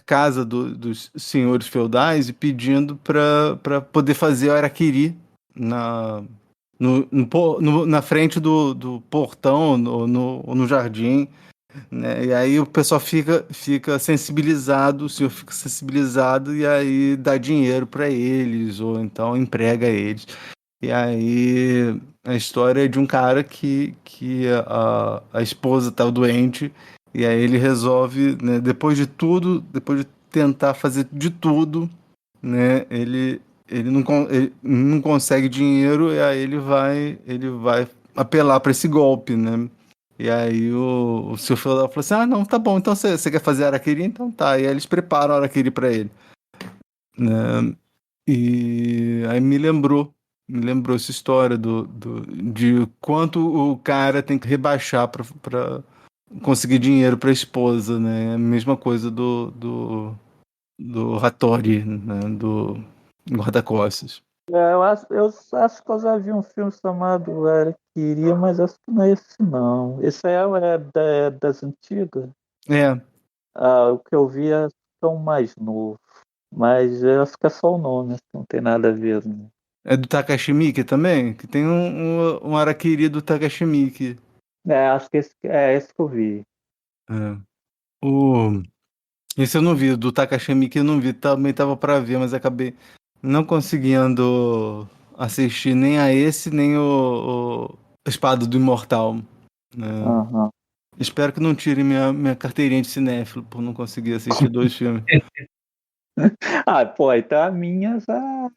casas dos senhores feudais e pedindo para poder fazer o Harakiri na frente do portão ou no jardim, né? E aí o pessoal fica sensibilizado, o senhor fica sensibilizado e aí dá dinheiro para eles, ou então emprega eles. E aí a história é de um cara que a esposa tá doente, e aí ele resolve, né, depois de tudo, depois de tentar fazer de tudo, né, ele não consegue dinheiro, e aí ele vai apelar para esse golpe, né? E aí o seu filho falou assim: ah, não, tá bom, então você quer fazer araquiri? Então tá. E aí eles preparam a araquiri para ele, né? E aí me lembrou essa história de quanto o cara tem que rebaixar para conseguir dinheiro para a esposa, né? A mesma coisa do Hattori, né? Do guarda-costas. Eu acho que eu já vi um filme chamado Era Queria, mas acho que não é esse não. Esse é das antigas. É, O que eu vi é tão mais novo. Mas eu acho que é só o nome, acho que não tem nada a ver. Né? é do Takashi Miike também, que tem um Harakiri do Takashi Miike. Acho que esse que eu vi. É. O Esse eu não vi, do Takashi Miike eu não vi, também tava pra ver, mas acabei não conseguindo assistir nem a esse, nem o Espada do Imortal, né? Uhum. Espero que não tire minha carteirinha de cinéfilo por não conseguir assistir 2 filmes. Pô, então a minha já.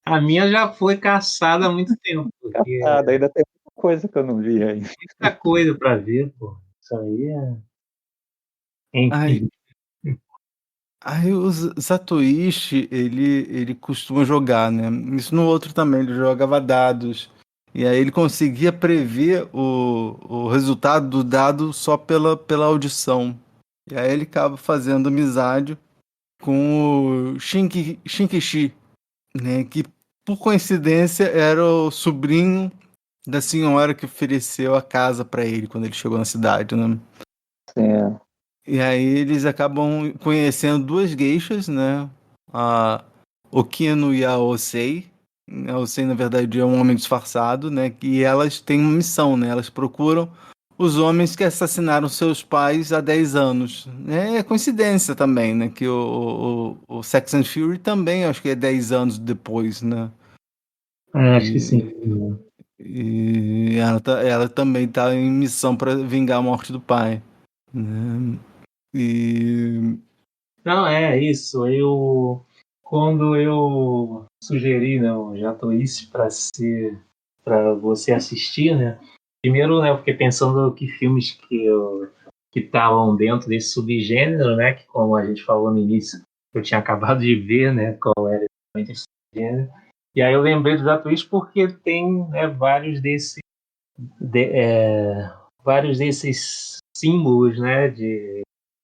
A minha já foi caçada há muito tempo, porque Ainda tem muita coisa que eu não vi aí. muita coisa para ver, pô. Isso aí é. Ai, Enfim. aí o Satoichi, ele costuma jogar, né? Isso no outro também, ele jogava dados. E aí ele conseguia prever o resultado do dado só pela audição. E aí ele acaba fazendo amizade com o Shinkishi, né? Que por coincidência era o sobrinho da senhora que ofereceu a casa para ele quando ele chegou na cidade, né? Sim. E aí eles acabam conhecendo 2 geishas, né? A Okino e a Osei. A Osei, na verdade, é um homem disfarçado, né? E elas têm uma missão, né? Elas procuram os homens que assassinaram seus pais há 10 anos. É coincidência também, né? Que o Sex and Fury também, acho que é 10 anos depois, né? Acho que sim. E ela também tá em missão para vingar a morte do pai, né? E Não, é isso. Quando eu sugeri, né, o Jatoice para você assistir, né? Primeiro, né, eu fiquei pensando que filmes que estavam dentro desse subgênero, né? Que como a gente falou no início, eu tinha acabado de ver, né? Qual era exatamente esse subgênero. E aí eu lembrei do Jatoice porque tem, né, vários desses símbolos, né?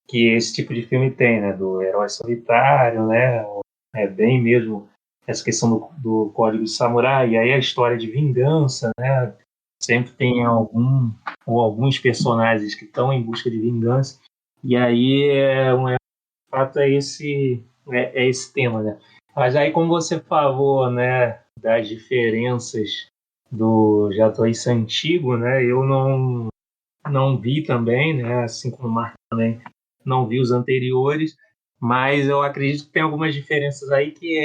Que esse tipo de filme tem, né? Do herói solitário, né? É bem mesmo essa questão do código de samurai, e aí a história de vingança, né? Sempre tem alguns personagens que estão em busca de vingança, e aí de fato é esse tema, né? Mas aí, como você falou, né, das diferenças do Jatoiça antigo, né? Eu não vi também, né? Assim como o Marco também não vi os anteriores, mas eu acredito que tem algumas diferenças aí que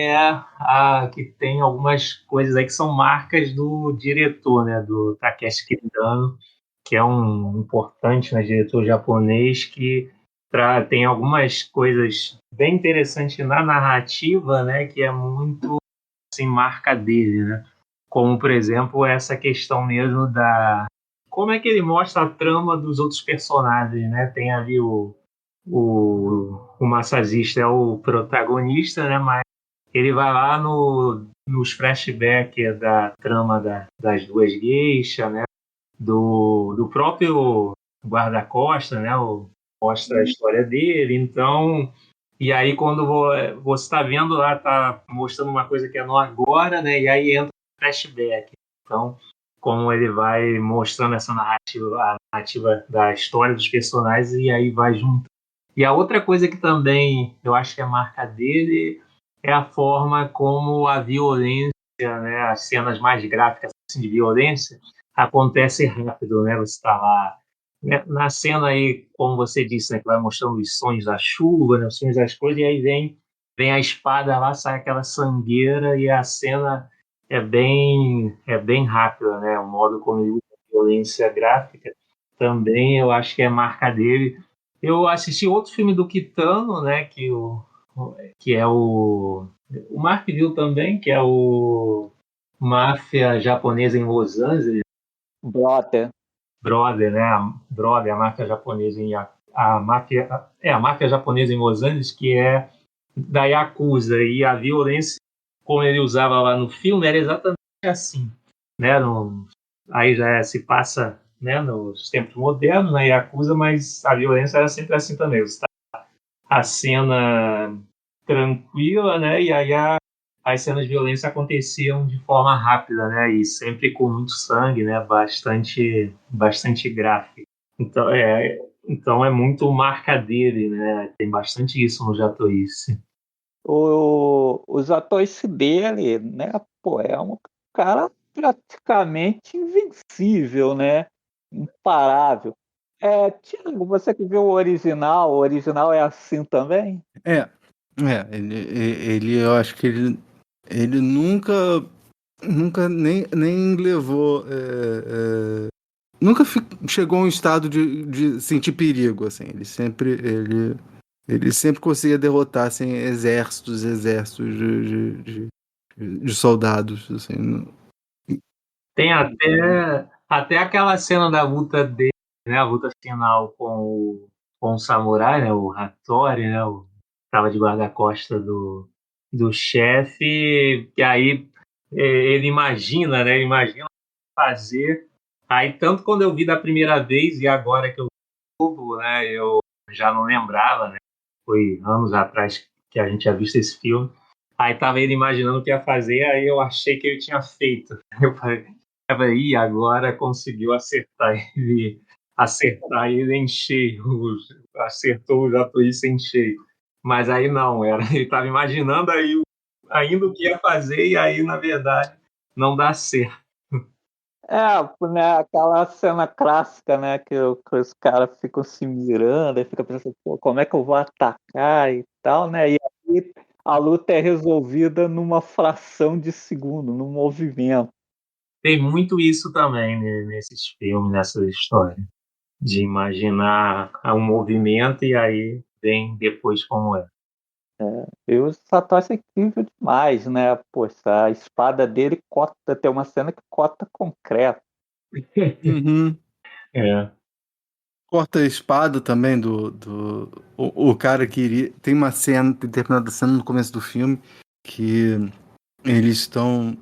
tem algumas coisas aí que são marcas do diretor, né, do Takeshi Kitano, que é um importante, né, diretor japonês que tem algumas coisas bem interessantes na narrativa, né, que é muito assim, marca dele, né? Como, por exemplo, essa questão mesmo como é que ele mostra a trama dos outros personagens, né? Tem ali o massagista é o protagonista, né? Mas ele vai lá nos flashbacks da trama das 2 geishas, né? Do próprio guarda-costas, né? Mostra a história dele. Então, e aí quando você está vendo lá, tá mostrando uma coisa que é no agora, né? E aí entra o flashback. Então, como ele vai mostrando essa narrativa, a narrativa da história dos personagens, e aí vai junto. E a outra coisa que também eu acho que é marca dele é a forma como a violência, né, as cenas mais gráficas assim, de violência, acontecem rápido, né? Você está lá Na cena aí, como você disse, né, que vai mostrando os sons da chuva, né, os sons das coisas, e aí vem a espada lá, sai aquela sangueira e a cena é bem rápida, né? O modo como ele usa a violência gráfica também eu acho que é marca dele. Eu assisti outro filme do Kitano, né? Que é o Mark viu também, que é o Máfia Japonesa em Los Angeles. Brother, né? A máfia japonesa a máfia japonesa em Los Angeles, que é da Yakuza, e a violência, como ele usava lá no filme, era exatamente assim, né? Aí se passa, né, nos tempos modernos, na Yakuza, mas a violência era sempre assim também. Você tá a cena tranquila, né? E aí as cenas de violência aconteciam de forma rápida, né? E sempre com muito sangue, né? Bastante gráfico. Então é muito marca dele, né? Tem bastante isso no Jatoice. Os atores dele, né? Pô, é um cara praticamente invencível, né? Imparável. Tiago, você que viu o original é assim também? Eu acho que ele nunca nem levou, nunca chegou a um estado de sentir perigo, assim. Ele sempre conseguia derrotar, assim, exércitos de soldados, assim. Tem até aquela cena da luta dele, né? A luta final com o samurai, né? O Hattori, né? O tava de guarda-costa do chefe, que aí ele imagina, né? Ele imagina fazer. Aí, tanto quando eu vi da primeira vez e agora que eu vi, né? Eu já não lembrava, né? Foi anos atrás que a gente tinha visto esse filme. Aí tava ele imaginando o que ia fazer, aí eu achei que ele tinha feito. Eu falei, e agora conseguiu acertar ele em cheio, acertou o Jatoice em cheio. Mas aí não, ele estava imaginando aí ainda o que ia fazer e aí, na verdade, não dá certo. Né, aquela cena clássica, né, que os caras ficam se mirando, e fica pensando, pô, como é que eu vou atacar e tal, né? E aí a luta é resolvida numa fração de segundo, num movimento. Tem muito isso também, né, nesses filmes, nessas histórias, de imaginar um movimento e aí vem depois como é. E o Satoshi é incrível demais, né? Poxa, a espada dele corta, tem uma cena que corta concreto. Uhum. Corta a espada também o cara que iria. Tem uma cena, determinada cena no começo do filme que eles estão.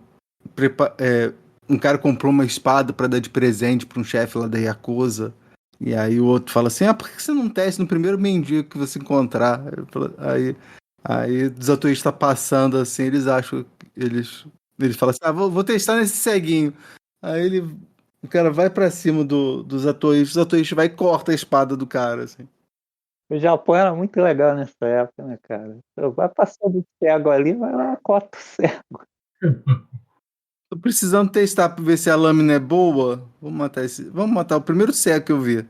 Um cara comprou uma espada para dar de presente para um chefe lá da Yakuza. E aí o outro fala assim: por que você não testa no primeiro mendigo que você encontrar? Aí o desatuista tá passando assim, eles acham. Eles falam assim: vou testar nesse ceguinho. Aí o cara vai pra cima dos atoístas, os atoístas vai e corta a espada do cara, assim. O Japão era muito legal nessa época, né, cara? Vai passando o cego ali, vai lá, corta o cego. Tô precisando testar pra ver se a lâmina é boa. Vamos matar o primeiro cego que eu vi.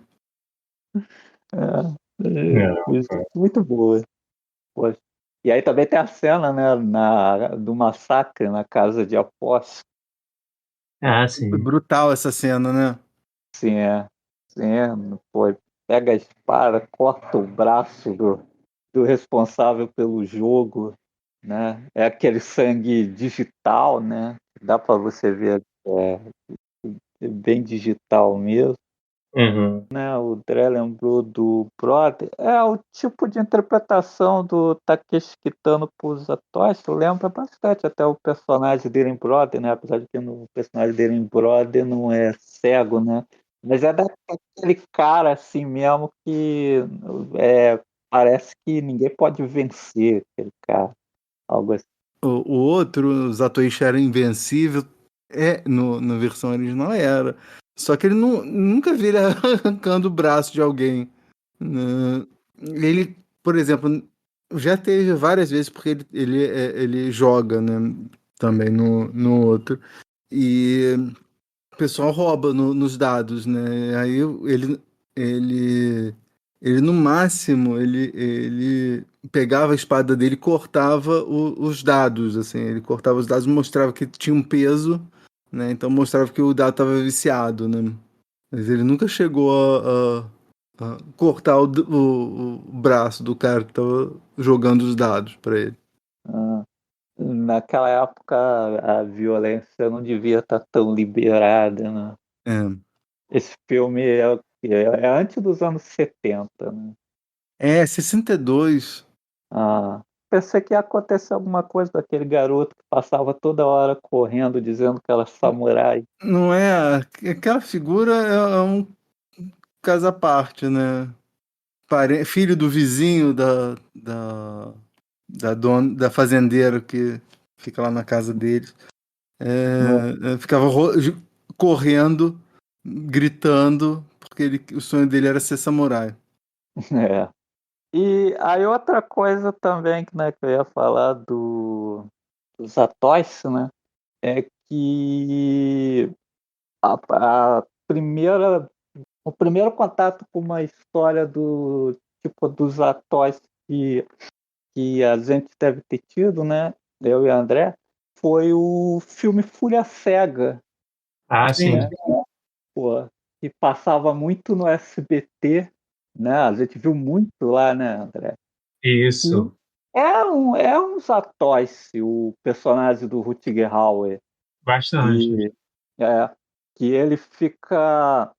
Muito boa. Poxa. E aí também tem a cena, né, do massacre na casa de apostas. Sim. Foi brutal essa cena, né? Sim, pô, pega a espada, corta o braço do responsável pelo jogo, né? É aquele sangue digital, né? Dá para você ver, bem digital mesmo. Uhum. Né, o Dré lembrou do Brother. O tipo de interpretação do Takeshi Kitano por Satoshi lembra bastante até o personagem dele em Brother, né? Apesar de que o personagem dele em Brother não é cego, né? Mas é daquele cara assim mesmo que parece que ninguém pode vencer aquele cara. Algo assim. O outro, o Zatoichi era invencível. Na versão original era. Só que ele nunca vi ele arrancando o braço de alguém. Ele, por exemplo, já teve várias vezes, porque ele joga, né, também no outro. E o pessoal rouba nos dados, né? Aí ele no máximo, ele pegava a espada dele e cortava os dados, assim, ele cortava os dados e mostrava que tinha um peso, né? Então mostrava que o dado estava viciado, né? Mas ele nunca chegou a cortar o braço do cara que estava jogando os dados para ele. Naquela época a violência não devia estar tão liberada, né? Esse filme é antes dos anos 70, né? 62. Pensei que ia acontecer alguma coisa daquele garoto que passava toda hora correndo dizendo que era samurai. Não é? Aquela figura é um caso à parte, né? Filho do vizinho da fazendeira que fica lá na casa deles. Ficava correndo, gritando, porque o sonho dele era ser samurai. E aí outra coisa também que eu ia falar dos Atóis, né? É que o primeiro contato com uma história dos Atóis que a gente deve ter tido, né? Eu e a André, foi o filme Fúria Cega. Sim. Né? Que passava muito no SBT, né? A gente viu muito lá, né, André? Isso. É uns Atóis, o personagem do Rutger Hauer. Bastante. Que ele fica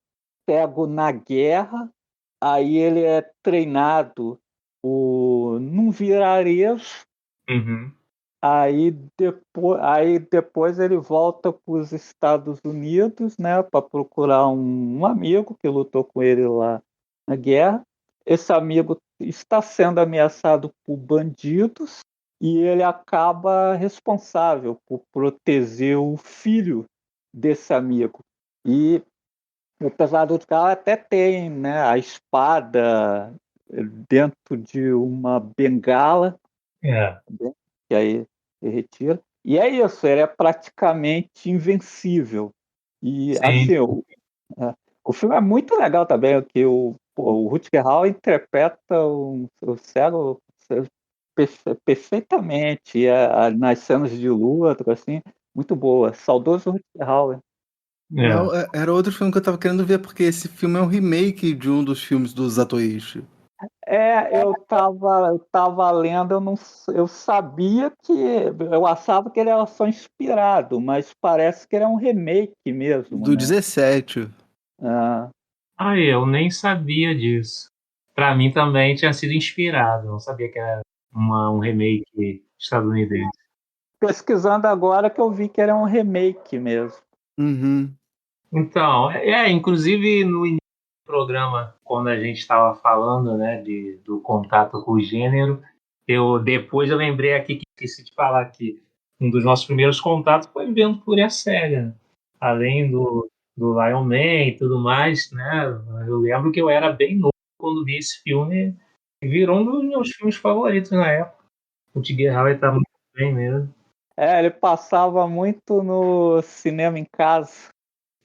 pego na guerra, aí ele é treinado num vilarejo. Aí depois ele volta para os Estados Unidos, né, para procurar um amigo que lutou com ele lá na guerra. Esse amigo está sendo ameaçado por bandidos e ele acaba responsável por proteger o filho desse amigo. E o Pesado de Carro até tem, né, a espada dentro de uma bengala. Que aí ele retira. E é isso, ele é praticamente invencível. E assim, o filme é muito legal também, que o Rutger Hauer interpreta o cego perfeitamente, nas cenas de luta, assim, muito boa. Saudoso Rutger Hauer. Era outro filme que eu tava querendo ver, porque esse filme é um remake de um dos filmes do Zatoichi. Eu tava lendo, eu sabia eu achava que ele era só inspirado, mas parece que ele é um remake mesmo. Do 17. Eu nem sabia disso. Pra mim também tinha sido inspirado, não sabia que era um remake estadunidense. Pesquisando agora que eu vi que era um remake mesmo. Então, inclusive no início do programa, quando a gente estava falando, né, do contato com o gênero, depois eu lembrei aqui que esqueci de falar que um dos nossos primeiros contatos foi vendo Fúria Cega, além do Lion Man e tudo mais, né? Eu lembro que eu era bem novo quando vi esse filme e virou um dos meus filmes favoritos na época. O Rutger Hauer está muito bem mesmo. Ele passava muito no cinema em casa.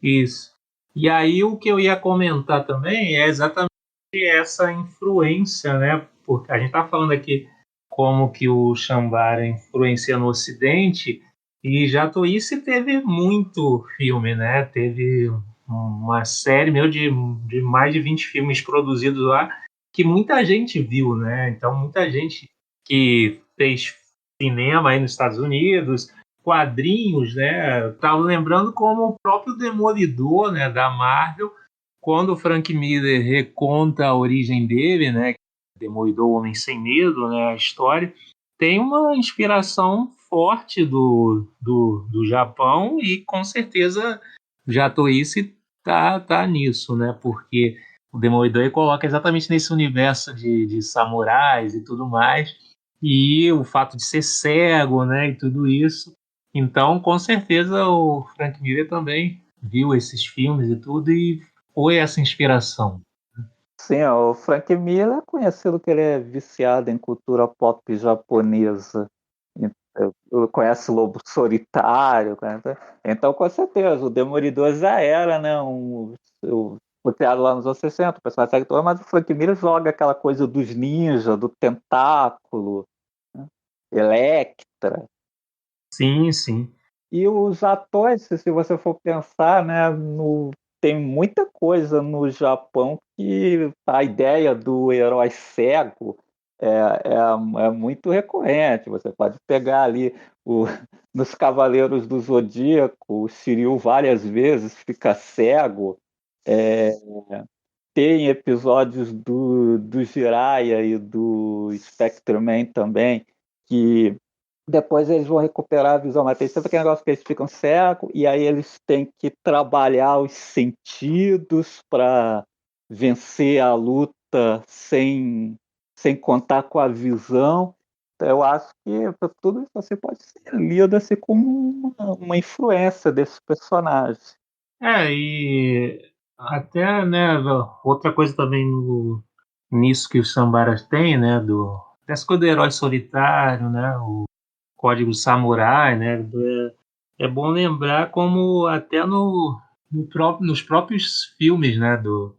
Isso. E aí o que eu ia comentar também é exatamente essa influência, né? Porque a gente está falando aqui como que o Chambara influencia no Ocidente, e Jatoichi teve muito filme, né? Teve uma série de mais de 20 filmes produzidos lá, que muita gente viu, né? Então muita gente que fez cinema aí nos Estados Unidos, quadrinhos, né? Estava lembrando como o próprio Demolidor, né, da Marvel, quando o Frank Miller reconta a origem dele, né, Demolidor, o Homem Sem Medo, né, a história, tem uma inspiração forte do Japão, e com certeza Jatoichi tá nisso, né, porque o Demolidor coloca exatamente nesse universo de samurais e tudo mais, e o fato de ser cego, né, e tudo isso. Então, com certeza, o Frank Miller também viu esses filmes e tudo, e foi essa inspiração. Sim, o Frank Miller é conhecido que ele é viciado em cultura pop japonesa. Conhece Lobo Solitário. Então, com certeza, o Demolidor já era, né, foi criado lá nos anos 60, o personagem segue todo, mas o Frank Miller joga aquela coisa dos ninjas, do tentáculo, né? Electra. Sim, sim. E os atores, se você for pensar, né, tem muita coisa no Japão que a ideia do herói cego é muito recorrente. Você pode pegar ali nos Cavaleiros do Zodíaco, o Shiryu várias vezes fica cego. Tem episódios do Jiraiya e do Spectre-Man também, que depois eles vão recuperar a visão, mas tem sempre aquele negócio que eles ficam cegos e aí eles têm que trabalhar os sentidos para vencer a luta sem contar com a visão. Então, eu acho que tudo isso você pode ser lido assim, como uma influência desses personagens. E até, né, outra coisa também nisso que os sambaras têm, né, dessa coisa do herói solitário, né, o Código Samurai, né, é bom lembrar como até nos próprios filmes, né, do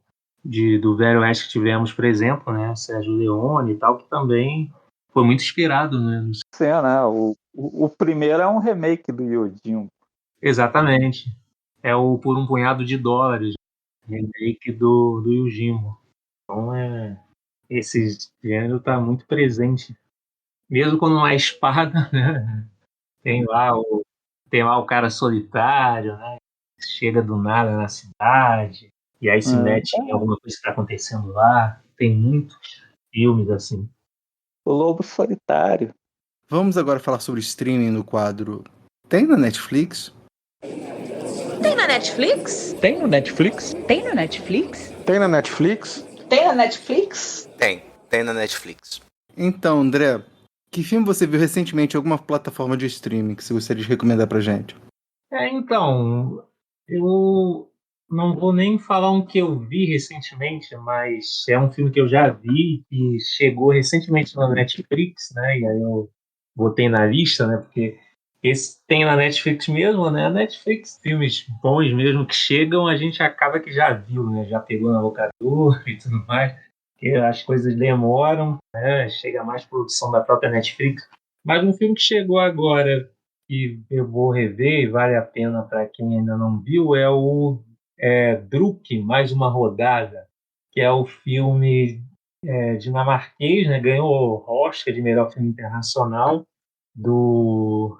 Velho Oeste que tivemos, por exemplo, né, Sérgio Leone e tal, que também foi muito inspirado, né? Sim, né, o primeiro é um remake do Yojimbo. Exatamente. É o Por um Punhado de Dólares, remake do Yojimbo. Então, esse gênero está muito presente. Mesmo quando não é espada, né? Tem lá o cara solitário, né? Chega do nada na cidade e aí se mete em alguma coisa que está acontecendo lá. Tem muitos filmes assim. O Lobo Solitário. Vamos agora falar sobre streaming no quadro. Tem na Netflix? Tem na Netflix? Tem no Netflix? Tem no Netflix? Tem na Netflix? Tem na Netflix? Tem na Netflix. Então, André, que filme você viu recentemente em alguma plataforma de streaming que você gostaria de recomendar pra gente? Então, eu não vou nem falar um que eu vi recentemente, mas é um filme que eu já vi e chegou recentemente na Netflix, né? E aí eu botei na lista, né? Porque esse tem na Netflix mesmo, né? A Netflix, filmes bons mesmo que chegam, a gente acaba que já viu, né? Já pegou na locadora e tudo mais. Porque as coisas demoram, né? Chega mais produção da própria Netflix. Mas um filme que chegou agora que eu vou rever e vale a pena para quem ainda não viu é o Druk, Mais Uma Rodada, que é o filme dinamarquês, né? Ganhou o Oscar de melhor filme internacional do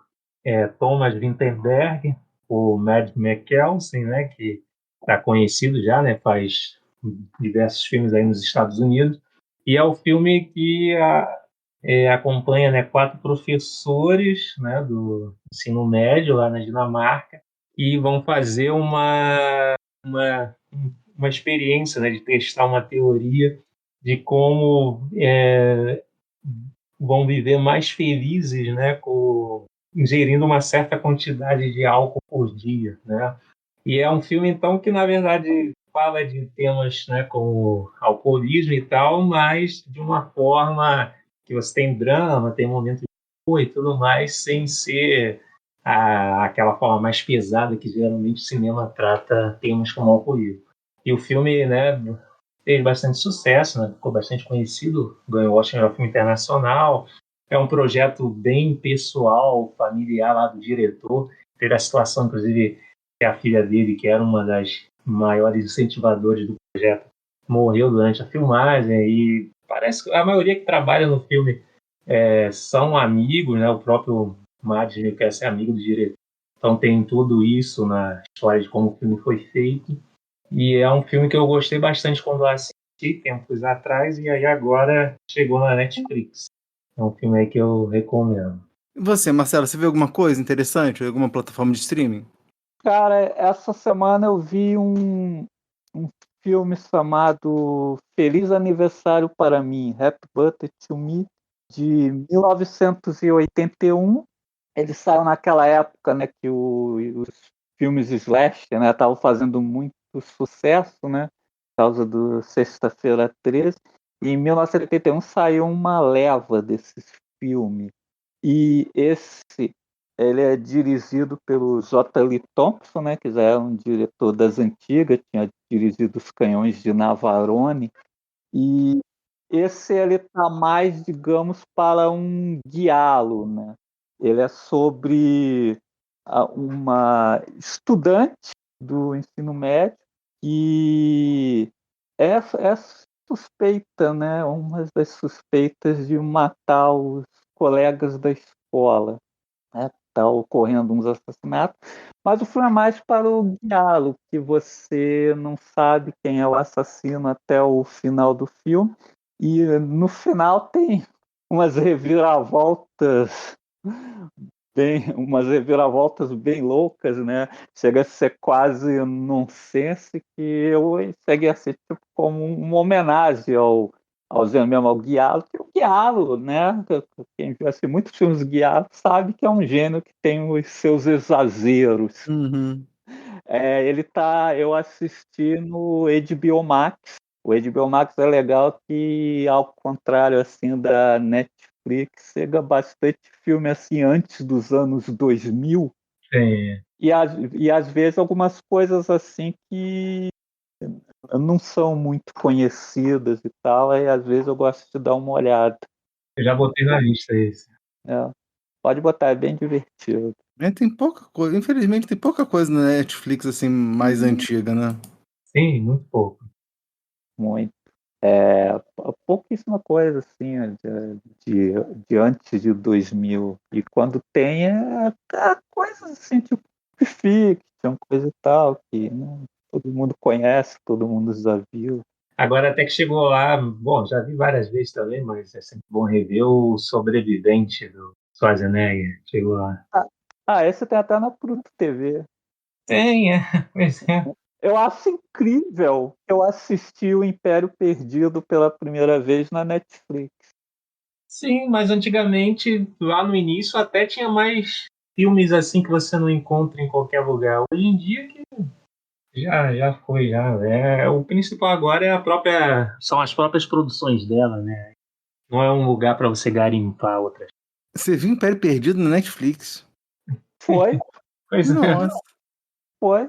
Thomas Vinterberg, o Mads Mikkelsen, né? Que está conhecido já, né? Faz diversos filmes aí nos Estados Unidos, e é o filme que acompanha, né, 4 professores, né, do ensino médio lá na Dinamarca e vão fazer uma experiência, né, de testar uma teoria de como vão viver mais felizes, né, ingerindo uma certa quantidade de álcool por dia, né? E é um filme, então, que, na verdade, fala de temas, né, como alcoolismo e tal, mas de uma forma que você tem drama, tem momento de humor e tudo mais, sem ser aquela forma mais pesada que geralmente o cinema trata temas como alcoolismo. E o filme, né, fez bastante sucesso, né, ficou bastante conhecido, ganhou o Oscar de Filme Internacional. É um projeto bem pessoal, familiar lá do diretor. Teve a situação, inclusive, que a filha dele, que era uma das maiores incentivadoras do projeto, morreu durante a filmagem, e parece que a maioria que trabalha no filme são amigos, né? O próprio Mads Mikkelsen é amigo do diretor, então tem tudo isso na história de como o filme foi feito, e é um filme que eu gostei bastante quando eu assisti tempos atrás, e aí agora chegou na Netflix. É um filme aí que eu recomendo. E você, Marcelo, você viu alguma coisa interessante em alguma plataforma de streaming? Cara, essa semana eu vi um filme chamado Feliz Aniversário para Mim, Happy Birthday to Me, de 1981. Ele saiu naquela época, né, que os filmes slash, né, estavam fazendo muito sucesso, né, por causa do Sexta-feira 13. E em 1981 saiu uma leva desses filmes. E esse Ele é dirigido pelo J. Lee Thompson, né, que já é um diretor das antigas, tinha dirigido Os Canhões de Navarone, e esse ele está mais, digamos, para um diálogo, né? Ele é sobre uma estudante do ensino médio que é suspeita, né? Uma das suspeitas de matar os colegas da escola. Está ocorrendo uns assassinatos, mas o filme é mais para o diálogo, que você não sabe quem é o assassino até o final do filme, e no final tem umas reviravoltas umas reviravoltas bem loucas, né? Chega a ser quase nonsense, que eu cheguei a ser tipo como uma homenagem ao Guialo, que o Guialo, né? Quem viu assim, muitos filmes do Guialo sabe que é um gênio que tem os seus exageros. Uhum. Eu assisti no HBO Max. O HBO Max é legal que, ao contrário assim da Netflix, chega bastante filme assim antes dos anos 2000. É. E às vezes algumas coisas assim que não são muito conhecidas e tal, e às vezes eu gosto de dar uma olhada. Eu já botei na lista esse. Pode botar, é bem divertido. Tem pouca coisa, infelizmente tem pouca coisa na Netflix assim mais antiga, né? Sim, muito pouco. Muito. Pouquíssima coisa assim de antes de 2000. E quando tem coisas assim, tipo fiction, coisa e tal, que todo mundo conhece, todo mundo já viu. Agora até que chegou lá, bom, já vi várias vezes também, mas é sempre bom rever o Sobrevivente do Schwarzenegger. Chegou lá. Esse tem até na Pluto TV. Tem, pois é. Eu acho incrível. Eu assisti o Império Perdido pela primeira vez na Netflix. Sim, mas antigamente, lá no início, até tinha mais filmes assim que você não encontra em qualquer lugar. Hoje em dia que já foi, já. O principal agora são as próprias produções dela, né? Não é um lugar para você garimpar outras. Você viu Império Perdido na Netflix? Foi. Pois Nossa. Foi.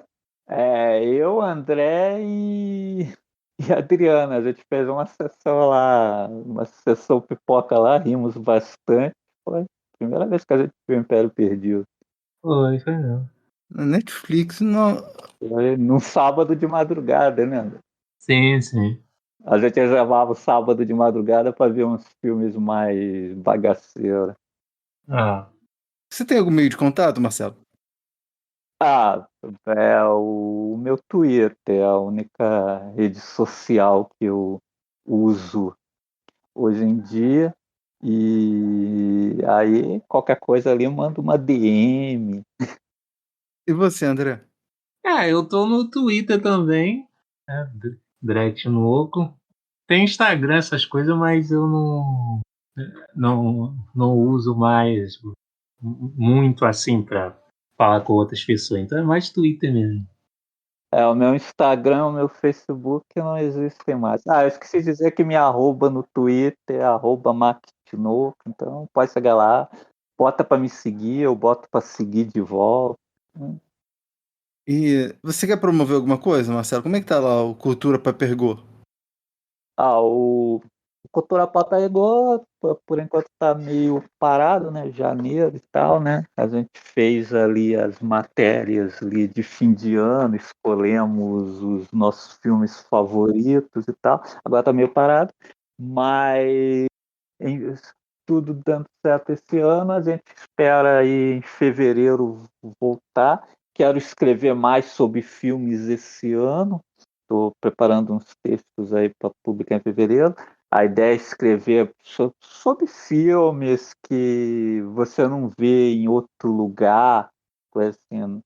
Eu, André e a Adriana, a gente fez uma sessão lá, uma sessão pipoca lá, rimos bastante. Foi a primeira vez que a gente viu o Império Perdido. Foi não. Na Netflix, não. Foi num sábado de madrugada, né, André? Sim, sim. A gente reservava o sábado de madrugada para ver uns filmes mais bagaceiros. Você tem algum meio de contato, Marcelo? É o meu Twitter, é a única rede social que eu uso hoje em dia. E aí, qualquer coisa ali, eu mando uma DM. E você, André? Eu tô no Twitter também, né? Drete Louco. Tem Instagram, essas coisas, mas eu não uso mais muito assim pra falar com outras pessoas. Então é mais Twitter mesmo. O meu Instagram, o meu Facebook não existem mais. Eu esqueci de dizer que minha arroba no Twitter é @mactinoco, então pode chegar lá, bota para me seguir, eu boto para seguir de volta. E você quer promover alguma coisa, Marcelo? Como é que tá lá o Cultura Papergô? O Cultura Pop pegou, por enquanto está meio parado, né? Janeiro e tal, né? A gente fez ali as matérias ali de fim de ano, escolhemos os nossos filmes favoritos e tal. Agora está meio parado, mas tudo dando certo esse ano, a gente espera aí em fevereiro voltar. Quero escrever mais sobre filmes esse ano. Estou preparando uns textos aí para publicar em fevereiro. A ideia é escrever sobre filmes que você não vê em outro lugar, coisa assim.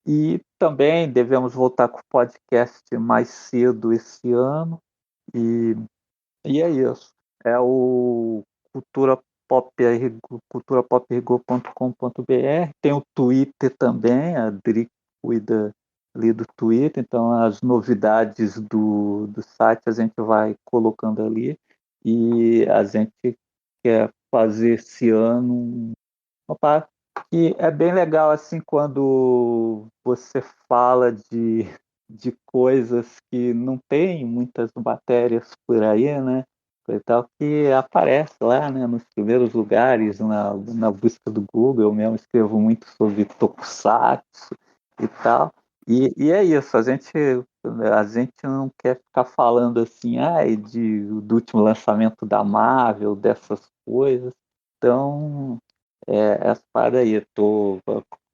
E também devemos voltar com o podcast mais cedo esse ano. E é isso. É o culturapoperigo.com.br. Tem o Twitter também, a Adri cuida ali do Twitter, então as novidades do site a gente vai colocando ali. E a gente quer fazer esse ano uma parte que é bem legal assim quando você fala de coisas que não tem muitas matérias por aí, né? E tal, que aparece lá, né, nos primeiros lugares na busca do Google. Eu mesmo escrevo muito sobre Tokusatsu e tal. E é isso, a gente não quer ficar falando assim, do último lançamento da Marvel, dessas coisas. Então, essa parada aí,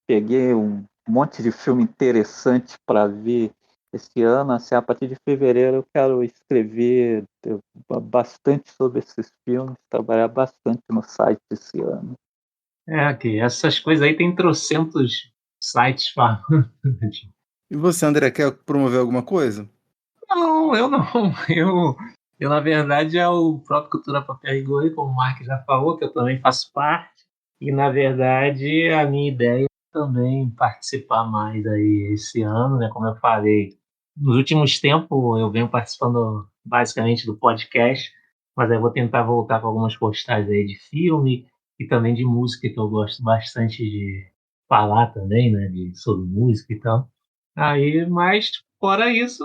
peguei um monte de filme interessante para ver esse ano. Assim, a partir de fevereiro eu quero escrever bastante sobre esses filmes, trabalhar bastante no site esse ano. Que essas coisas aí tem trocentos sites falando. E você, André, quer promover alguma coisa? Não, eu não. Eu na verdade, é o próprio Cultura Pop Rigor, como o Mark já falou, que eu também faço parte. E, na verdade, a minha ideia é também participar mais aí esse ano, né? Como eu falei, nos últimos tempos eu venho participando basicamente do podcast, mas aí eu vou tentar voltar com algumas postagens aí de filme e também de música, que eu gosto bastante de falar também, né? Sobre música e tal. Aí, mas fora isso,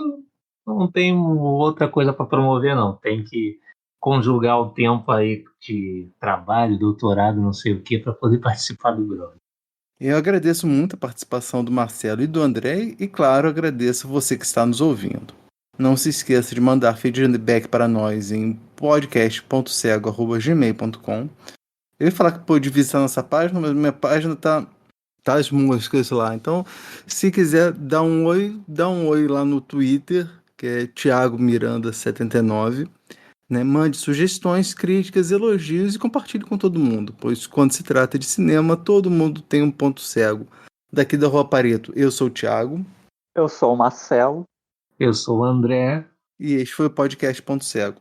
não tem outra coisa para promover, não. Tem que conjugar o tempo aí de trabalho, doutorado, não sei o que, para poder participar do Groove. Eu agradeço muito a participação do Marcelo e do André e, claro, agradeço você que está nos ouvindo. Não se esqueça de mandar feedback para nós em podcast.cego@gmail.com. Eu ia falar que pode visitar nossa página, mas minha página tá as moscas lá. Então, se quiser dar um oi lá no Twitter, que é Thiago Miranda 79. Né? Mande sugestões, críticas, elogios e compartilhe com todo mundo, pois quando se trata de cinema, todo mundo tem um ponto cego. Daqui da Rua Pareto, eu sou o Thiago. Eu sou o Marcelo. Eu sou o André. E este foi o podcast Ponto Cego.